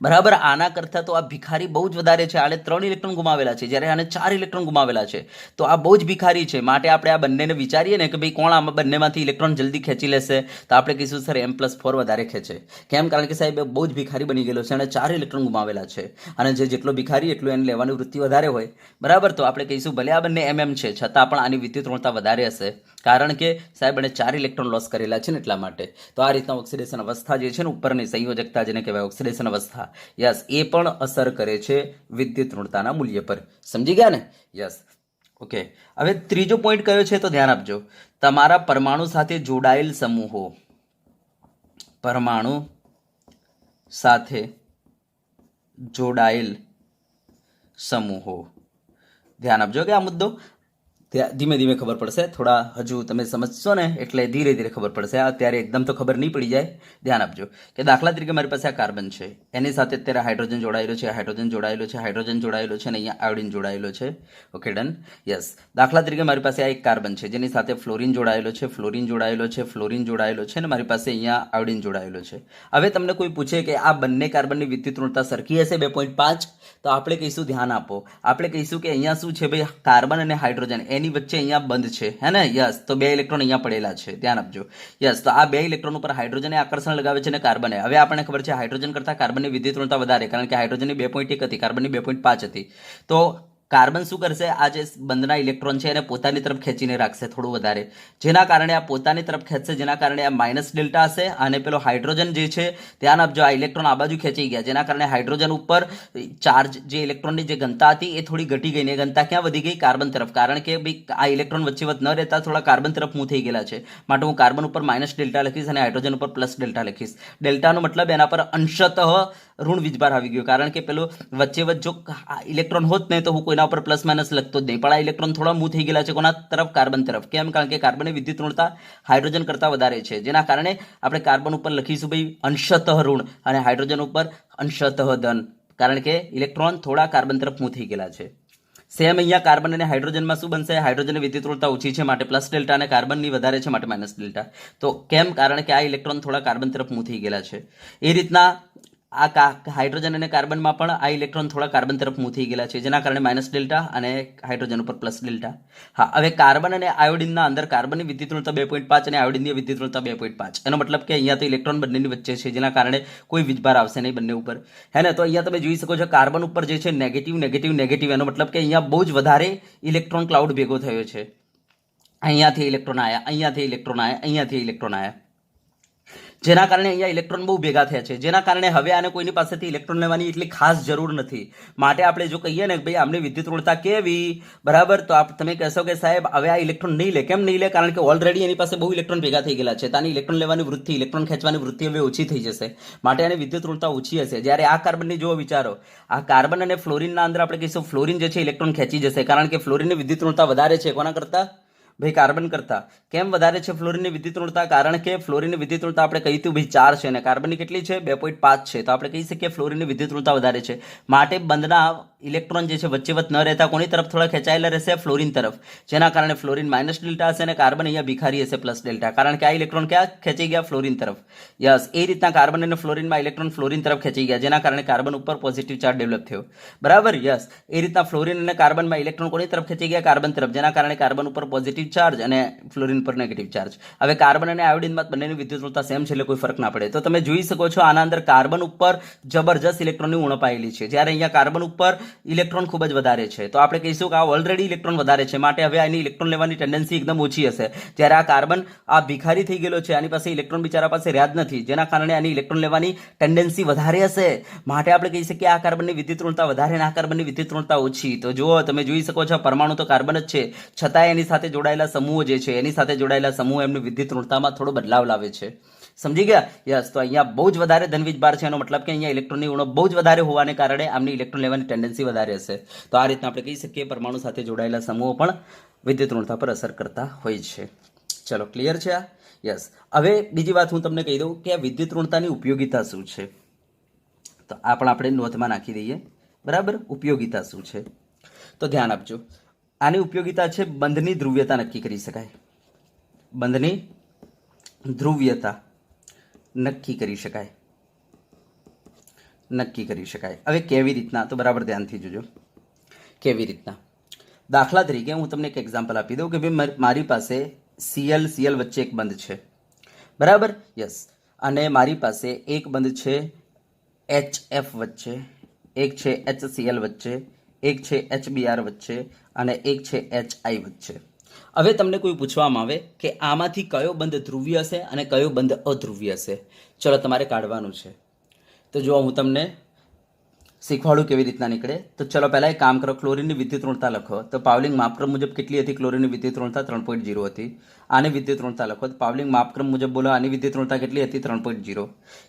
બરાબર, આના કરતાં તો આ ભિખારી બહુ જ વધારે છે. આને 3 ઇલેક્ટ્રોન ગુમાવેલા છે, જ્યારે આને 4 ઇલેક્ટ્રોન ગુમાવેલા છે. તો આ બહુ જ ભિખારી છે. માટે આપણે આ બંનેને વિચારીએ ને કે ભાઈ કોણ આમાં બંનેમાંથી ઇલેક્ટ્રોન જલ્દી ખેંચી લેશે, તો આપણે કહીશું સર m+4 વધારે ખેંચે. કેમ? કારણ કે સાહેબ બહુ જ ભિખારી બની ગયેલો છે અને 4 ઇલેક્ટ્રોન ગુમાવેલા છે. અને જે જેટલો ભિખારી એટલું એને લેવાની વૃત્તિ વધારે હોય, બરાબર. તો આપણે કહીશું ભલે આ બંને mm છે, છતાં પણ આની વિદ્યુત ઋણતા વધારે હશે, કારણ કે સાહેબ એને 4 ઇલેક્ટ્રોન લોસ કરેલા છે ને એટલા માટે. તો આ રીતના ઓક્સિડેશન અવસ્થા જે છે ને ઉપરની સંયોજકતા જેને કહેવાય ઓક્સિડેશન અવસ્થા, યસ, એ પણ અસર કરે છે વિદ્યુત ઋણતાના મૂલ્ય પર. સમજી ગયા ને? Yes, okay. હવે ત્રીજો પોઈન્ટ કયો છે તો ધ્યાન આપજો, તમારા પરમાણુ સાથે જોડાયેલ સમૂહો. પરમાણુ સાથે જોડાયેલ સમૂહો. ધ્યાન આપજો કે આ મુદ્દો ધીમે ધીમે ખબર પડશે, થોડા હજુ તમે સમજશો ને એટલે ધીરે ધીરે ખબર પડશે. અત્યારે એકદમ તો ખબર નહીં પડી જાય. ધ્યાન આપજો કે દાખલા તરીકે મારી પાસે આ કાર્બન છે, એની સાથે અત્યારે હાઇડ્રોજન જોડાયેલો છે, હાઇડ્રોજન જોડાયેલો છે, હાઇડ્રોજન જોડાયેલો છે અને અહીંયા આયોડિન જોડાયેલો છે. Okay, done, yes. દાખલા તરીકે મારી પાસે આ એક કાર્બન છે જેની સાથે ફ્લોરિન જોડાયેલો છે, ફ્લોરિન જોડાયેલો છે, ફ્લોરિન જોડાયેલો છે અને મારી પાસે અહીંયા આયોડિન જોડાયેલો છે. હવે તમને કોઈ પૂછે કે આ બંને કાર્બનની વિદ્યુત ઋણતા સરખી હશે 2.5, તો આપણે કહીશું ધ્યાન આપો, આપણે કહીશું કે અહીંયા શું છે ભાઈ, કાર્બન અને હાઇડ્રોજન એની વચ્ચે અહીંયા બંધ છે, હે ને? યસ. તો 2 ઇલેક્ટ્રોન અહીંયા પડેલા છે, ધ્યાન આપજો. યસ, તો આ 2 ઇલેક્ટ્રોન ઉપર હાઇડ્રોજને આકર્ષણ લગાવે છે અને કાર્બને. હવે આપણને ખબર છે હાઇડ્રોજન કરતાં કાર્બનની વિદ્યુત ઋણતા વધારે, કારણ કે હાઇડ્રોજનની 2.1 હતી, કાર્બનની 2.5 હતી. તો કાર્બન શું કરશે, આ જે બંધના ઇલેક્ટ્રોન છે એને પોતાની તરફ ખેંચીને રાખશે થોડું વધારે, જેના કારણે આ પોતાની તરફ ખેંચશે, જેના કારણે આ માઇનસ ડેલ્ટા હશે. અને પેલો હાઇડ્રોજન જે છે, ધ્યાન આપજો, આ ઇલેક્ટ્રોન આ બાજુ ખેંચી ગયા, જેના કારણે હાઇડ્રોજન ઉપર ચાર્જ જે ઇલેક્ટ્રોનની જે ઘનતા હતી એ થોડી ઘટી ગઈ ને ઘનતા ક્યાં વધી ગઈ? કાર્બન તરફ. કારણ કે ભાઈ આ ઇલેક્ટ્રોન વચ્ચે વચ્ચે ન રહેતા થોડા કાર્બન તરફ મૂવ થઈ ગયેલા છે. માટે હું કાર્બન ઉપર માઇનસ ડેલ્ટા લખીશ અને હાઇડ્રોજન ઉપર પ્લસ ડેલ્ટા લખીશ. ડેલ્ટાનો મતલબ એના પર અંશતઃ ઋણ વીજભાર આવી ગયો, કારણ કે પેલો વચ્ચે વચ્ચે જો ઇલેક્ટ્રોન હોત ને તો હું કોઈના ઉપર પ્લસ માઇનસ લખતો જ નહીં. પણ આ ઇલેક્ટ્રોન થોડા મૂવ થઈ ગયેલા છે કોના તરફ? કાર્બન તરફ. કેમ? કારણ કે કાર્બનની વિદ્યુત ઋણતા હાઇડ્રોજન કરતાં વધારે છે, જેના કારણે આપણે કાર્બન ઉપર લખીશું ભાઈ અંશતઃ ઋણ અને હાઇડ્રોજન ઉપર અંશતઃ ધન, કારણ કે ઇલેક્ટ્રોન થોડા કાર્બન તરફ મૂવ થઈ ગયેલા છે. સેમ અહીંયા કાર્બન અને હાઇડ્રોજનમાં શું બનશે? હાઇડ્રોજનની વિદ્યુત ઋણતા ઓછી છે માટે પ્લસ ડેલ્ટા અને કાર્બનની વધારે છે માટે માઇનસ ડેલ્ટા. તો કેમ? કારણ કે આ ઇલેક્ટ્રોન થોડા કાર્બન તરફ મૂવ થઈ ગયેલા છે. એ રીતના આ હાઇડ્રોજન અને કાર્બનમાં પણ આ ઇલેક્ટ્રોન થોડા કાર્બન તરફ મૂવ થઈ ગયેલા છે, જેના કારણે માઇનસ ડેલ્ટા અને હાઇડ્રોજન ઉપર પ્લસ ડેલ્ટા. હા, હવે કાર્બન અને આયોડિનના અંદર કાર્બનની વિદ્યુત ઋણતા 2.5 અને આયોડિનની વિદ્યુત ઋણતા 2.5. એનો મતલબ કે અહીંયા તો ઇલેક્ટ્રોન બંનેની વચ્ચે છે, જેના કારણે કોઈ વીજભાર આવશે નહીં બંને ઉપર, હે ને? તો અહીંયા તમે જોઈ શકો છો કાર્બન ઉપર જે છે નેગેટિવ નેગેટિવ નેગેટિવ, એનો મતલબ કે અહીંયા બહુ જ વધારે ઇલેક્ટ્રોન ક્લાઉડ ભેગો થયો છે. અહીંયાથી ઇલેક્ટ્રોન આવ્યા, અહીંયાથી ઇલેક્ટ્રોન આવ્યા, અહીંયાથી ઇલેક્ટ્રોન આવ્યા, જેના કારણે અહીંયા ઇલેક્ટ્રોન બહુ ભેગા થયા છે, જેના કારણે હવે આને કોઈની પાસેથી ઇલેક્ટ્રોન લેવાની એટલી ખાસ જરૂર નથી. માટે આપણે જો કહીએ ને કે ભાઈ આમની વિદ્યુત ઋણતા કેવી, બરાબર, તો તમે કહેશો કે સાહેબ હવે આ ઇલેક્ટ્રોન નહીં લે. કેમ નહીં લે? કારણ કે ઓલરેડી એની પાસે બહુ ઇલેક્ટ્રોન ભેગા થઈ ગયેલા છે, તાની ઇલેક્ટ્રોન લેવાની વૃત્તિ, ઇલેક્ટ્રોન ખેંચવાની વૃત્તિ હવે ઓછી થઈ જશે, માટે આની વિદ્યુત ઋણતા ઓછી હશે. જ્યારે આ કાર્બનની જો વિચારો, આ કાર્બન અને ફ્લોરિનના અંદર આપણે કહીશું ફ્લોરિન જે છે ઇલેક્ટ્રોન ખેંચી જશે, કારણ કે ફ્લોરિનની વિદ્યુત ઋણતા વધારે છે કોના કરતાં? ભાઈ કાર્બન કરતા. કેમ વધારે છે ફ્લોરિનની વિદ્યુત ઋણતા? કારણ કે ફ્લોરિનની વિદ્યુત ઋણતા આપણે કહી હતું ભાઈ 4 છે અને કાર્બનની કેટલી છે? 2.5 છે. તો આપણે કહી શકીએ ફ્લોરિનની વિદ્યુત ઋણતા વધારે છે, માટે બંધના ઇલેક્ટ્રોન જે છે વચ્ચે વચ્ચે ન રહેતા કોની તરફ થોડા ખેંચાયેલા રહેશે? ફ્લોરિન તરફ, જેના કારણે ફ્લોરિન માઇનસ ડેલ્ટા હશે અને કાર્બન અહીંયા ભિખારી હશે પ્લસ ડેલ્ટા, કારણ કે આ ઇલેક્ટ્રોન ક્યાં ખેંચી ગયા? ફ્લોરિન તરફ. યસ, એ રીતના કાર્બન અને ફ્લોરિનમાં ઇલેક્ટ્રોન ફ્લોરિન તરફ ખેંચી ગયા, જેના કારણે કાર્બન ઉપર પોઝિટિવ ચાર્જ ડેવલપ થયો. બરાબર? યસ, એ રીતના ફ્લોરિન અને કાર્બનમાં ઇલેક્ટ્રોન કોની તરફ ખેંચી ગયા? કાર્બન તરફ, જેના કારણે કાર્બન ઉપર પોઝિટિવ ચાર્જ અને ફ્લોરિન પર નેગેટિવ ચાર્જ. હવે કાર્બન અને આયોડિનમાં બંનેની વિદ્યુત ઋણતા સેમ છે એટલે કોઈ ફરક ના પડે. તો તમે જોઈ શકો છો આના અંદર કાર્બન ઉપર જબરજસ્ત ઇલેક્ટ્રોનની ઉણપ આવેલી છે, જ્યારે અહીંયા કાર્બન ઉપર ઇલેક્ટ્રોન ખૂબ જ વધારે છે. તો આપણે કહીશું કે આ ઓલરેડી ઇલેક્ટ્રોન વધારે છે, માટે હવે આની ઇલેક્ટ્રોન લેવાની ટેન્ડન્સી એકદમ ઓછી હશે. જ્યારે આ કાર્બન આ ભિખારી થઈ ગયેલો છે, આની પાસે ઇલેક્ટ્રોન બિચારા પાસે રહ્યા જ નથી, જેના કારણે આની ઇલેક્ટ્રોન લેવાની ટેન્ડન્સી વધારે હશે. માટે આપણે કહી શકીએ આ કાર્બનની વિદ્યુત ઋણતા વધારે અને આ કાર્બનની વિદ્યુત ઋણતા ઓછી. તો જુઓ, તમે જોઈ શકો છો પરમાણુ તો કાર્બન જ છે, છતાં એની સાથે જોડાયેલા સમૂહો જે છે એની સાથે જોડાયેલા સમૂહ એમની વિદ્યુત ઋણતામાં થોડો બદલાવ લાવે છે. સમજી ગયા? યસ, તો અહીંયા બહુ જ વધારે ધનવીજ બાર છે, એનો મતલબ કે અહીંયા ઇલેક્ટ્રોનની ઉણપ બહુ જ વધારે હોવાને કારણે આમની ઇલેક્ટ્રોન લેવાની ટેન્ડન્સી વધારે હશે. તો આ રીતના આપણે કહી શકીએ પરમાણુ સાથે જોડાયેલા સમૂહો પણ વિદ્યુત ઋણતા પર અસર કરતા હોય છે. ચલો, ક્લિયર છે આ? યસ. હવે બીજી વાત હું તમને કહી દઉં કે આ વિદ્યુત ઋણતાની ઉપયોગિતા શું છે. તો આ પણ આપણે નોંધમાં નાખી દઈએ. બરાબર? ઉપયોગિતા શું છે તો ધ્યાન આપજો. આની ઉપયોગિતા છે બંધની ધ્રુવ્યતા નક્કી કરી શકાય. બંધની ધ્રુવ્યતા નક્કી કરી શકાય. હવે કેવી રીતના? તો બરાબર ધ્યાનથી જોજો કેવી રીતના. દાખલા તરીકે હું તમને એક એક્ઝામ્પલ આપી દઉં કે ભાઈ મારી પાસે Cl વચ્ચે એક બંધ છે. બરાબર? યસ. અને મારી પાસે એક બંધ છે HF વચ્ચે, એક છે HCl વચ્ચે, એક છે HBr વચ્ચે અને એક છે HI વચ્ચે. હવે તમને કોઈ પૂછવામાં આવે કે આમાંથી કયો બંધ ધ્રુવીય હશે અને કયો બંધ અધ્રુવીય હશે, ચલો તમારે કાઢવાનું છે. તો જો હું તમને શીખવાડું કેવી રીતના નીકળે. તો ચલો પહેલાં એક કામ કરો, ક્લોરીનની વિદ્યુત ઋણતા લખો. તો પાવલિંગ માપક્રમ મુજબ કેટલી હતી ક્લોરીનની વિદ્યુત ઋણતા? 3.0 હતી. આની વિદ્યુત ઋણતા લખો. તો પાવલિંગ માપક્રમ મુજબ બોલો આની વિદ્યુત ઋણતા કેટલી હતી? 3.0.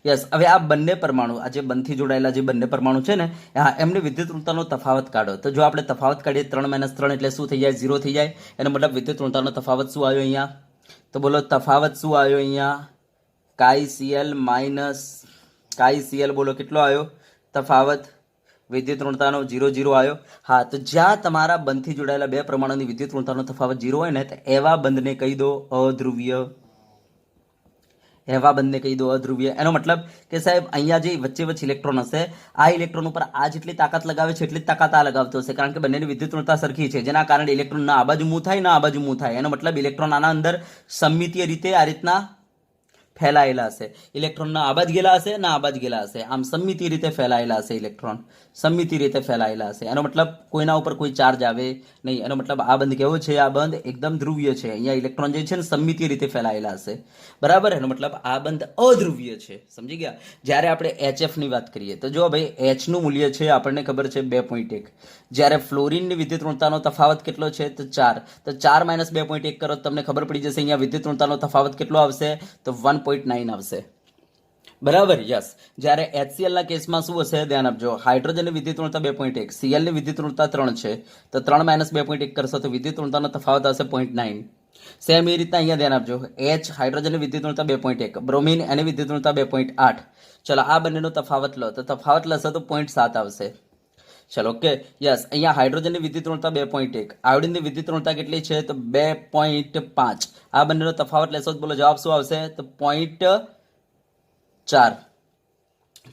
યસ. હવે આ બંને પરમાણુ, આ જે બંધથી જોડાયેલા જે બંને પરમાણુ છે ને, એમની વિદ્યુત ઋણતાનો તફાવત કાઢો. તો જો આપણે તફાવત કાઢીએ 3 - 3 એટલે શું થઈ જાય? 0 થઈ જાય. એનો મતલબ વિદ્યુત ઋણતાનો તફાવત શું આવ્યો અહીંયા? તો બોલો તફાવત શું આવ્યો અહીંયા? Cl બોલો કેટલો આવ્યો તફાવત? વિદ્યુત ઋણતાનો 0 0 આવ્યો. હા, તો જ્યાં તમારા બંધથી જોડાયેલા બે પરમાણુની વિદ્યુત ઋણતાનો તફાવત 0 હોય ને, તો એવા બંધને કહી દો અધ્રુવીય. એનો મતલબ કે સાહેબ અહીંયા જે વચ્ચે ઇલેક્ટ્રોન હશે, આ ઇલેક્ટ્રોન ઉપર આ જેટલી તાકાત લગાવે છે એટલી જ તાકાત આ લગાવતો હશે, કારણ કે બંનેની વિદ્યુત ઋણતા સરખી છે, જેના કારણે ઇલેક્ટ્રોન ના આ બાજુ મૂવ થાય ના આ બાજુ મૂવ થાય. એનો મતલબ ઇલેક્ટ્રોન આના અંદર સમમિતીય રીતે આ રીતના ફેલાયેલા હશે. ઇલેક્ટ્રોન ના આબાજ ગયેલા હશે ના આબાજ ગયેલા હશે, આમ સમમિતિ રીતે ફેલાયેલા હશે. ઇલેક્ટ્રોન સમમિતિ રીતે ફેલાયેલા હશે. એનો મતલબ કોઈના ઉપર કોઈ ચાર્જ આવે નહીં. એનો મતલબ આ બંધ કેવો છે? આ બંધ એકદમ ધ્રુવીય છે. અહીંયા ઇલેક્ટ્રોન જે છે ને સમમિતિ રીતે ફેલાયેલા હશે. બરાબર? એનો મતલબ આ બંધ અધ્રુવીય છે. સમજી ગયા? જ્યારે આપણે HF ની વાત કરીએ તો જો ભાઈ H નું મૂલ્ય છે આપણને ખબર છે 2.1. જ્યારે ફ્લોરિનની વિદ્યુત ઋણતાનો તફાવત કેટલો છે? તો 4. તો 4 - 2.1 કરો તમને ખબર પડી જશે અહીંયા વિદ્યુત ઋણતાનો તફાવત કેટલો આવશે? તો 1.9 આવશે. બરાબર? યસ. જ્યારે HCl ના કેસમાં શું હશે? ધ્યાન આપજો. હાઇડ્રોજનની વિદ્યુત ઋણતા 2.1, Cl ની વિદ્યુત ઋણતા 3 છે. તો 3 - 2.1 કરશો તો વિદ્યુત ઋણતાનો તફાવત આવશે 0.9. સેમ એ રીતના અહીંયા ધ્યાન આપજો. H હાઇડ્રોજનની વિદ્યુત ઋણતા 2.1, બ્રોમિન એની વિદ્યુત ઋણતા 2.8. ચલો આ બંનેનો તફાવત લો તો તફાવત લેશો તો 0.7 આવશે. ચલો ઓકે. યસ. અહીંયા હાઇડ્રોજનની વિદ્યુત ઋણતા 2.1, આયોડિનની વિદ્યુત ઋણતા કેટલી છે? તો 2.5. આ બંનેનો તફાવત લેશો તો બોલો જવાબ શું આવશે? તો 0.4.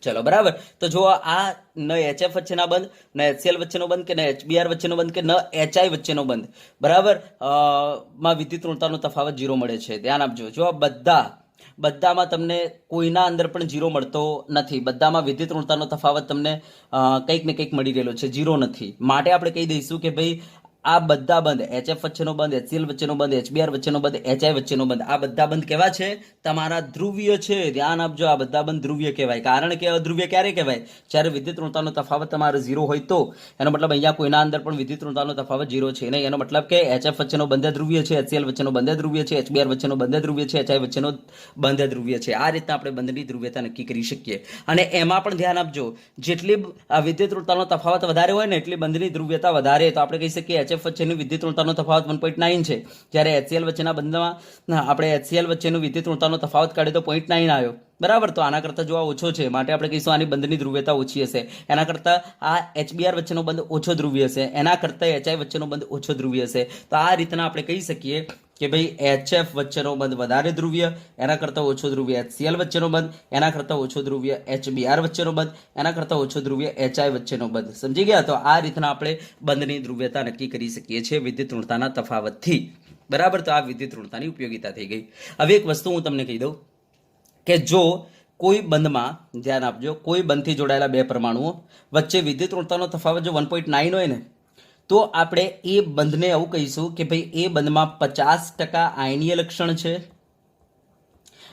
ચલો બરાબર. તો જો આ ન HF વચ્ચેના બંધ, ન HCl વચ્ચેનો બંધ, કે ન HBr વચ્ચેનો બંધ, કે ન HI વચ્ચેનો બંધ, બરાબર, માં વિદ્યુત ઋણતાનો તફાવત 0 મળે છે. ધ્યાન આપજો. જો આ બધામાં તમને કોઈના અંદર પણ 0 મળતો નથી. બધામાં વિદ્યુત ઋણતાનો તફાવત તમને કંઈક ને કંઈક મળી રહેલો છે, 0 નથી. માટે આપણે કહી દઈશું કે ભાઈ આ બધા બંધ, HF વચ્ચેનો બંધ, HCl વચ્ચેનો બંધ, HBr વચ્ચેનો બંધ, HI વચ્ચેનો બંધ, આ બધા બંધ કેવા છે? તમારા ધ્રુવીય છે. ધ્યાન આપજો. આ બધા બંધ ધ્રુવીય કહેવાય. કારણ કે અધ્રુવીય ક્યારે કહેવાય? જ્યારે વિદ્યુત ઋણતાનો તફાવત તમારો 0 હોય તો. એનો મતલબ અહીંયા કોઈના અંદર પણ વિદ્યુત ઋણતાનો તફાવત 0 છે નહીં. એનો મતલબ કે HF વચ્ચેનો બંધ ધ્રુવીય છે, HCl વચ્ચેનો બંધ ધ્રુવીય છે, HBr વચ્ચેનો બંધ ધ્રુવીય છે, HI વચ્ચેનો બંધ ધ્રુવીય છે. આ રીતના આપણે બંધની ધ્રુવીયતા નક્કી કરી શકીએ. અને એમાં પણ ધ્યાન આપજો, જેટલી વિદ્યુત ઋણતાનો તફાવત વધારે હોય ને એટલી બંધની ધ્રુવીયતા વધારે. તો આપણે કહી શકીએ HF વચ્ચેની વિદ્યુત ઋણતાનો તફાવત 1.9 છે, જ્યારે HCl વચ્ચેના બંધમાં આપણે HCl વચ્ચેનું વિદ્યુત ઋણતાનો તફાવત કાઢીએ તો 0.9 આવ્યો, બરાબર. તો આના કરતાં જો આ ઓછો છે માટે આપણે કહીશું આની બંધની ધ્રુવીયતા ઓછી હશે. એના કરતાં આ HBr વચ્ચેનો બંધ ઓછો ધ્રુવીય હશે, એના કરતાં HI વચ્ચેનો બંધ ઓછો ધ્રુવીય હશે. તો આ રીતના આપણે કહી શકીએ કે ભાઈ HF વચ્ચેનો બંધ વધારે ધ્રુવીય, એના કરતાં ઓછો ધ્રુવીય HCl વચ્ચેનો બંધ, એના કરતાં ઓછો ધ્રુવીય HBr વચ્ચેનો બંધ, એના કરતાં ઓછો ધ્રુવીય HI વચ્ચેનો બંધ. સમજી ગયા? તો આ રીતના આપણે બંધની ધ્રુવીયતા નક્કી કરી શકીએ છીએ વિદ્યુત ઋણતાના તફાવતથી, બરાબર. તો આ વિદ્યુત ઋણતાની ઉપયોગિતા થઈ ગઈ. હવે એક વસ્તુ હું તમને કહી દઉં કે જો કોઈ બંધમાં, ધ્યાન આપજો, કોઈ બંધથી જોડાયેલા બે પરમાણુઓ વચ્ચે વિદ્યુત ઋણતાનો તફાવત જો 1.9 હોય ને, તો આપણે એ બંધને એવું કહીશું કે ભાઈ એ બંધમાં 50% આયનીય લક્ષણ છે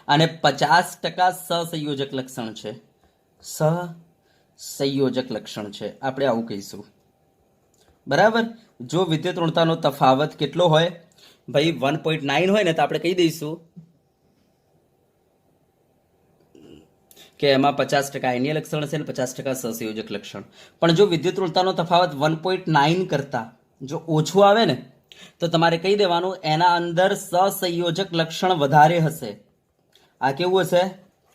અને 50% સહસંયોજક લક્ષણ છે. સહસંયોજક લક્ષણ છે, આપણે આવું કહીશું, બરાબર. જો વિદ્યુત ઋણતાનો તફાવત કેટલો હોય ભાઈ 1.9 હોય ને, તો આપણે કહી દઈશું કે એમાં 50% આયનીય લક્ષણ છે અને 50% સહસંયોજક લક્ષણ. પણ જો વિદ્યુત ઋણતાનો તફાવત 1.9 કરતાં જો ઓછું આવે ને, તો તમારે કહી દેવાનું એના અંદર સહસંયોજક લક્ષણ વધારે હશે. આ કેવું હશે?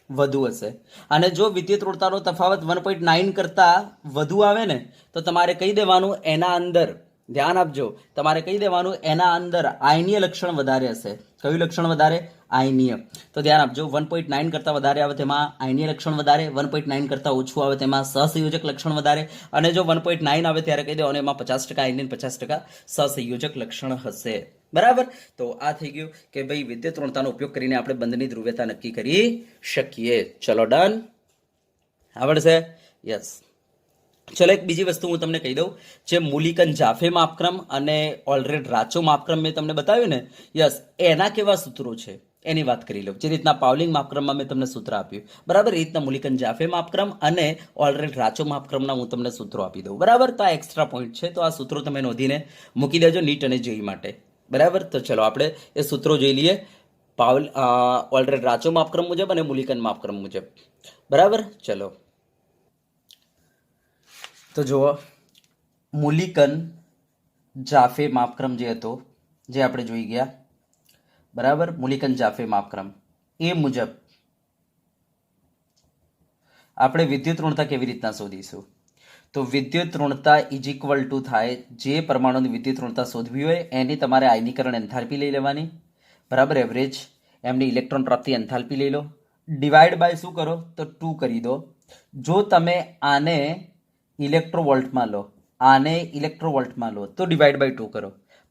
વધુ હશે. અને જો વિદ્યુત ઋણતાનો તફાવત 1.9 કરતાં વધુ આવે ને, તો તમારે કહી દેવાનું એના અંદર, ધ્યાન આપજો, તમારે કહી દેવાનું એના અંદર આયનીય લક્ષણ વધારે હશે. કયું લક્ષણ વધારે? આયનીય. તો ધ્યાન આપજો, 1.9 કરતાં વધારે આવે તેમાં આયનીય લક્ષણ વધારે, 1.9 કરતાં ઓછું આવે તેમાં સહસંયોજક લક્ષણ વધારે, અને જો 1.9 આવે ત્યારે કહી દેવાનું એમાં 50% આયનીય 50% સહસંયોજક લક્ષણ હશે, બરાબર. તો આ થઈ ગયું કે ભાઈ વિદ્યુત ઋણતાનો ઉપયોગ કરીને આપણે બંધની ધ્રુવીયતા નક્કી કરી શકીએ. ચલો ડન, આવડશે? યસ. ચલો એક બીજી વસ્તુ હું તમને કહી દઉં, જે મૂલિકન જાફે માપક્રમ અને ઓલરેડ રાચો માપક્રમ મેં તમને બતાવ્યું ને, યસ, એના કેવા સૂત્રો છે એની વાત કરી લઉં. જે રીતના પાવલિંગ માપક્રમમાં મેં તમને સૂત્ર આપ્યું, બરાબર, એ રીતના મૂલિકન જાફે માપક્રમ અને ઓલરેડ રાચો માપક્રમના હું તમને સૂત્રો આપી દઉં, બરાબર. તો આ એક્સ્ટ્રા પોઈન્ટ છે, તો આ સૂત્રો તમે નોંધીને મૂકી દેજો નીટ અને જેઈ માટે, બરાબર. તો ચલો આપણે એ સૂત્રો જોઈ લઈએ, ઓલરેડ રાચો માપક્રમ મુજબ અને મૂલિકન માપક્રમ મુજબ, બરાબર. ચલો તો જુઓ, મૂલિકન જાફે માપક્રમ જે હતો, જે આપણે જોઈ ગયા, બરાબર. મૂલિકન જાફે માપક્રમ એ મુજબ આપણે વિદ્યુત ઋણતા કેવી રીતના શોધીશું? તો વિદ્યુત ઋણતા ઇઝ ઇક્વલ ટુ થાય, જે પરમાણુની વિદ્યુત ઋણતા શોધવી હોય એની તમારે આયનીકરણ એન્થાલ્પી લઈ લેવાની, બરાબર, એવરેજ, એમની ઇલેક્ટ્રોન પ્રાપ્તિ એન્થાલ્પી લઈ લો, ડિવાઈડ બાય શું કરો તો 2 કરી દો. જો તમે આને ઇલેક્ટ્રોવોલ્ટમાં લો, આને ઇલેક્ટ્રોવોલ્ટમાં લો તો ડિવાઈડ બાય 2 કરો.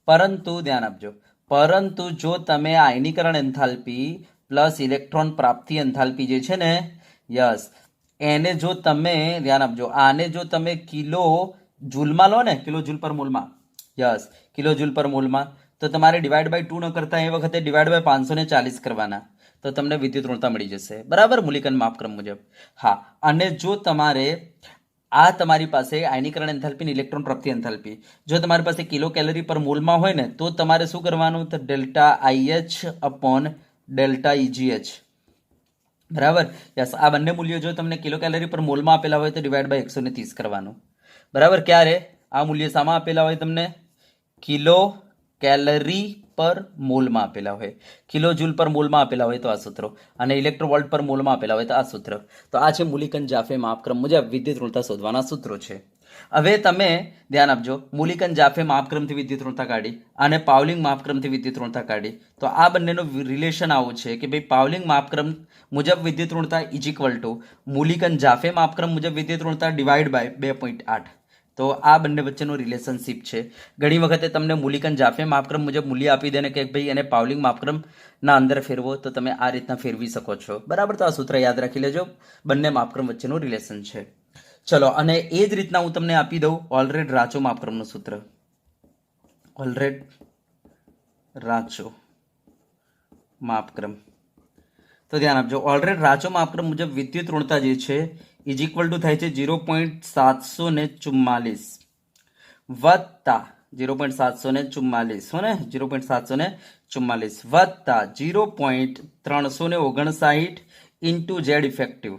પરંતુ ધ્યાન આપજો, પરંતુ જો તમે આયનીકરણ એન્થાલ્પી પ્લસ ઇલેક્ટ્રોન પ્રાપ્તિ એન્થાલ્પી જે છે ને, યસ, એને જો તમે, ધ્યાન આપજો, આને જો તમે કિલો જૂલમાં લો ને, કિલો જૂલ પર મોલમાં, યસ, કિલો જૂલ પર મોલમાં, તો તમારે ડિવાઈડ બાય 2 ન કરતા એ વખતે ડિવાઈડ બાય 540 કરવાના, તો તમને વિદ્યુત ઋણતા મળી જશે, બરાબર, મૂલિકન માપક્રમ મુજબ. હા, અને જો તમારે આ તમારી પાસે આયનીકરણ એન્થાલ્પી અને ઇલેક્ટ્રોન પ્રાપ્તિ એન્થાલ્પી જો તમારી પાસે કિલો કેલરી પર મોલમાં હોય ને, તો તમારે શું કરવાનું? તો delta IH upon delta EGH, બરાબર. યસ, આ બંને મૂલ્યો જો તમને કિલો કેલરી પર મોલમાં આપેલા હોય તો ડિવાઈડ બાય 130 કરવાનું, બરાબર. ક્યારે આ મૂલ્ય સામાં આપેલા હોય? તમને કિલો કેલરી પર મોલમાં આપેલા હોય, કિલો જૂલ પર મોલમાં આપેલા હોય તો આ સૂત્રો, અને ઇલેક્ટ્રોવોલ્ટ પર મોલમાં આપેલા હોય તો આ સૂત્ર. તો આ છે મૂલિકન જાફે માપક્રમ મુજબ વિદ્યુત ઋણતા શોધવાના સૂત્રો છે. હવે તમે ધ્યાન આપજો, મૂલિકન જાફે માપક્રમથી વિદ્યુત ઋણતા કાઢી અને પાવલિંગ માપક્રમથી વિદ્યુત ઋણતા કાઢી, તો આ બંનેનો રિલેશન આવું છે કે ભાઈ પાવલિંગ માપક્રમ મુજબ વિદ્યુત ઋણતા ઇઝ ઇક્વલ ટુ મૂલિકન જાફે માપક્રમ મુજબ વિદ્યુત ઋણતા ડિવાઈડ બાય 2.8. તો આ બંને વચ્ચેનું રિલેશનશિપ છે. ઘણી વખતે તમને મૂલિકન જાફે માપક્રમ મુજબ મૂલ્ય આપી દે ને કે ભાઈ એને પાવલિંગ માપક્રમના અંદર ફેરવો, તો તમે આ રીતના ફેરવી શકો છો, બરાબર. તો આ સૂત્ર યાદ રાખી લેજો, બંને માપક્રમ વચ્ચેનું રિલેશન છે. ચલો, અને એ જ રીતના હું તમને આપી દઉં ઓલરેડ રાચો માપક્રમનું સૂત્ર, ઓલરેડ રાચો માપક્રમ. તો ધ્યાન આપજો, ઓલરેડ રાચો માપક્રમ મુજબ વિદ્યુત ઋણતા જે છે ઇઝ ઇક્વલ ટુ થાય છે 0.744 વત્તા 0.744 હો ને, 0.744 વત્તા 0.359 ઇન્ટુ ઝેડ ઇફેક્ટિવ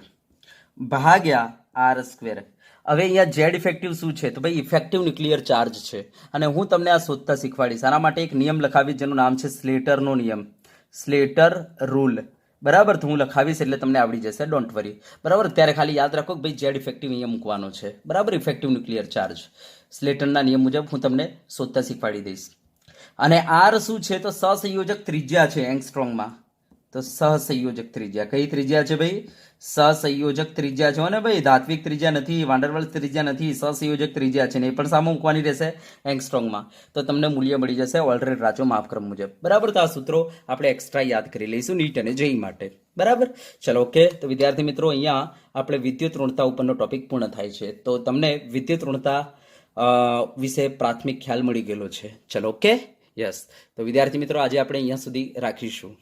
ભાગ્યા R સ્ક્વેર. હવે અહીંયા ઝેડ ઇફેક્ટિવ શું છે? તો ભાઈ ઇફેક્ટિવ ન્યુક્લિયર ચાર્જ છે. અને હું તમને આ શોધતા શીખવાડીશ. આના માટે એક નિયમ લખાવીશ જેનું નામ છે સ્લેટરનો નિયમ, સ્લેટર રૂલ. બરાબર, તો હું લખાવીશ એટલે તમને આવડી જશે, ડોન્ટ વરી. બરાબર, ત્યારે ખાલી યાદ રાખો કે ભાઈ ઝેડ ઇફેક્ટિવ અહીંયા મૂકવાનો છે. બરાબર, ઇફેક્ટિવ ન્યુક્લિયર ચાર્જ સ્લેટરના નિયમ મુજબ હું તમને શોધતા શીખવાડી દઈશ. અને આર શું છે? તો સહસંયોજક ત્રિજ્યા છે એંગસ્ટ્રોમમાં. તો સહસંયોજક ત્રિજ્યા કઈ ત્રિજ્યા છે ભાઈ? સહસંયોજક ત્રિજ્યા છે ને ભાઈ, ધાત્વિક ત્રિજ્યા નથી, વાંડરવાલ્સ ત્રિજ્યા નથી, સહસંયોજક ત્રિજ્યા છે ને એ પણ સામે મૂકવાની રહેશે એંગસ્ટ્રોમમાં. તો તમને મૂલ્ય મળી જશે ઓલ્ટરનેટ રાચો માપક્રમ મુજબ. બરાબર, તો આ સૂત્રો આપણે એક્સ્ટ્રા યાદ કરી લઈશું નીટ અને જેઈ માટે. બરાબર, ચલો ઓકે. તો વિદ્યાર્થી મિત્રો, અહીંયા આપણે વિદ્યુત ઋણતા ઉપરનો ટોપિક પૂર્ણ થાય છે. તો તમને વિદ્યુત ઋણતા વિશે પ્રાથમિક ખ્યાલ મળી ગયેલો છે. ચલો ઓકે, યસ. તો વિદ્યાર્થી મિત્રો, આજે આપણે અહીંયા સુધી રાખીશું.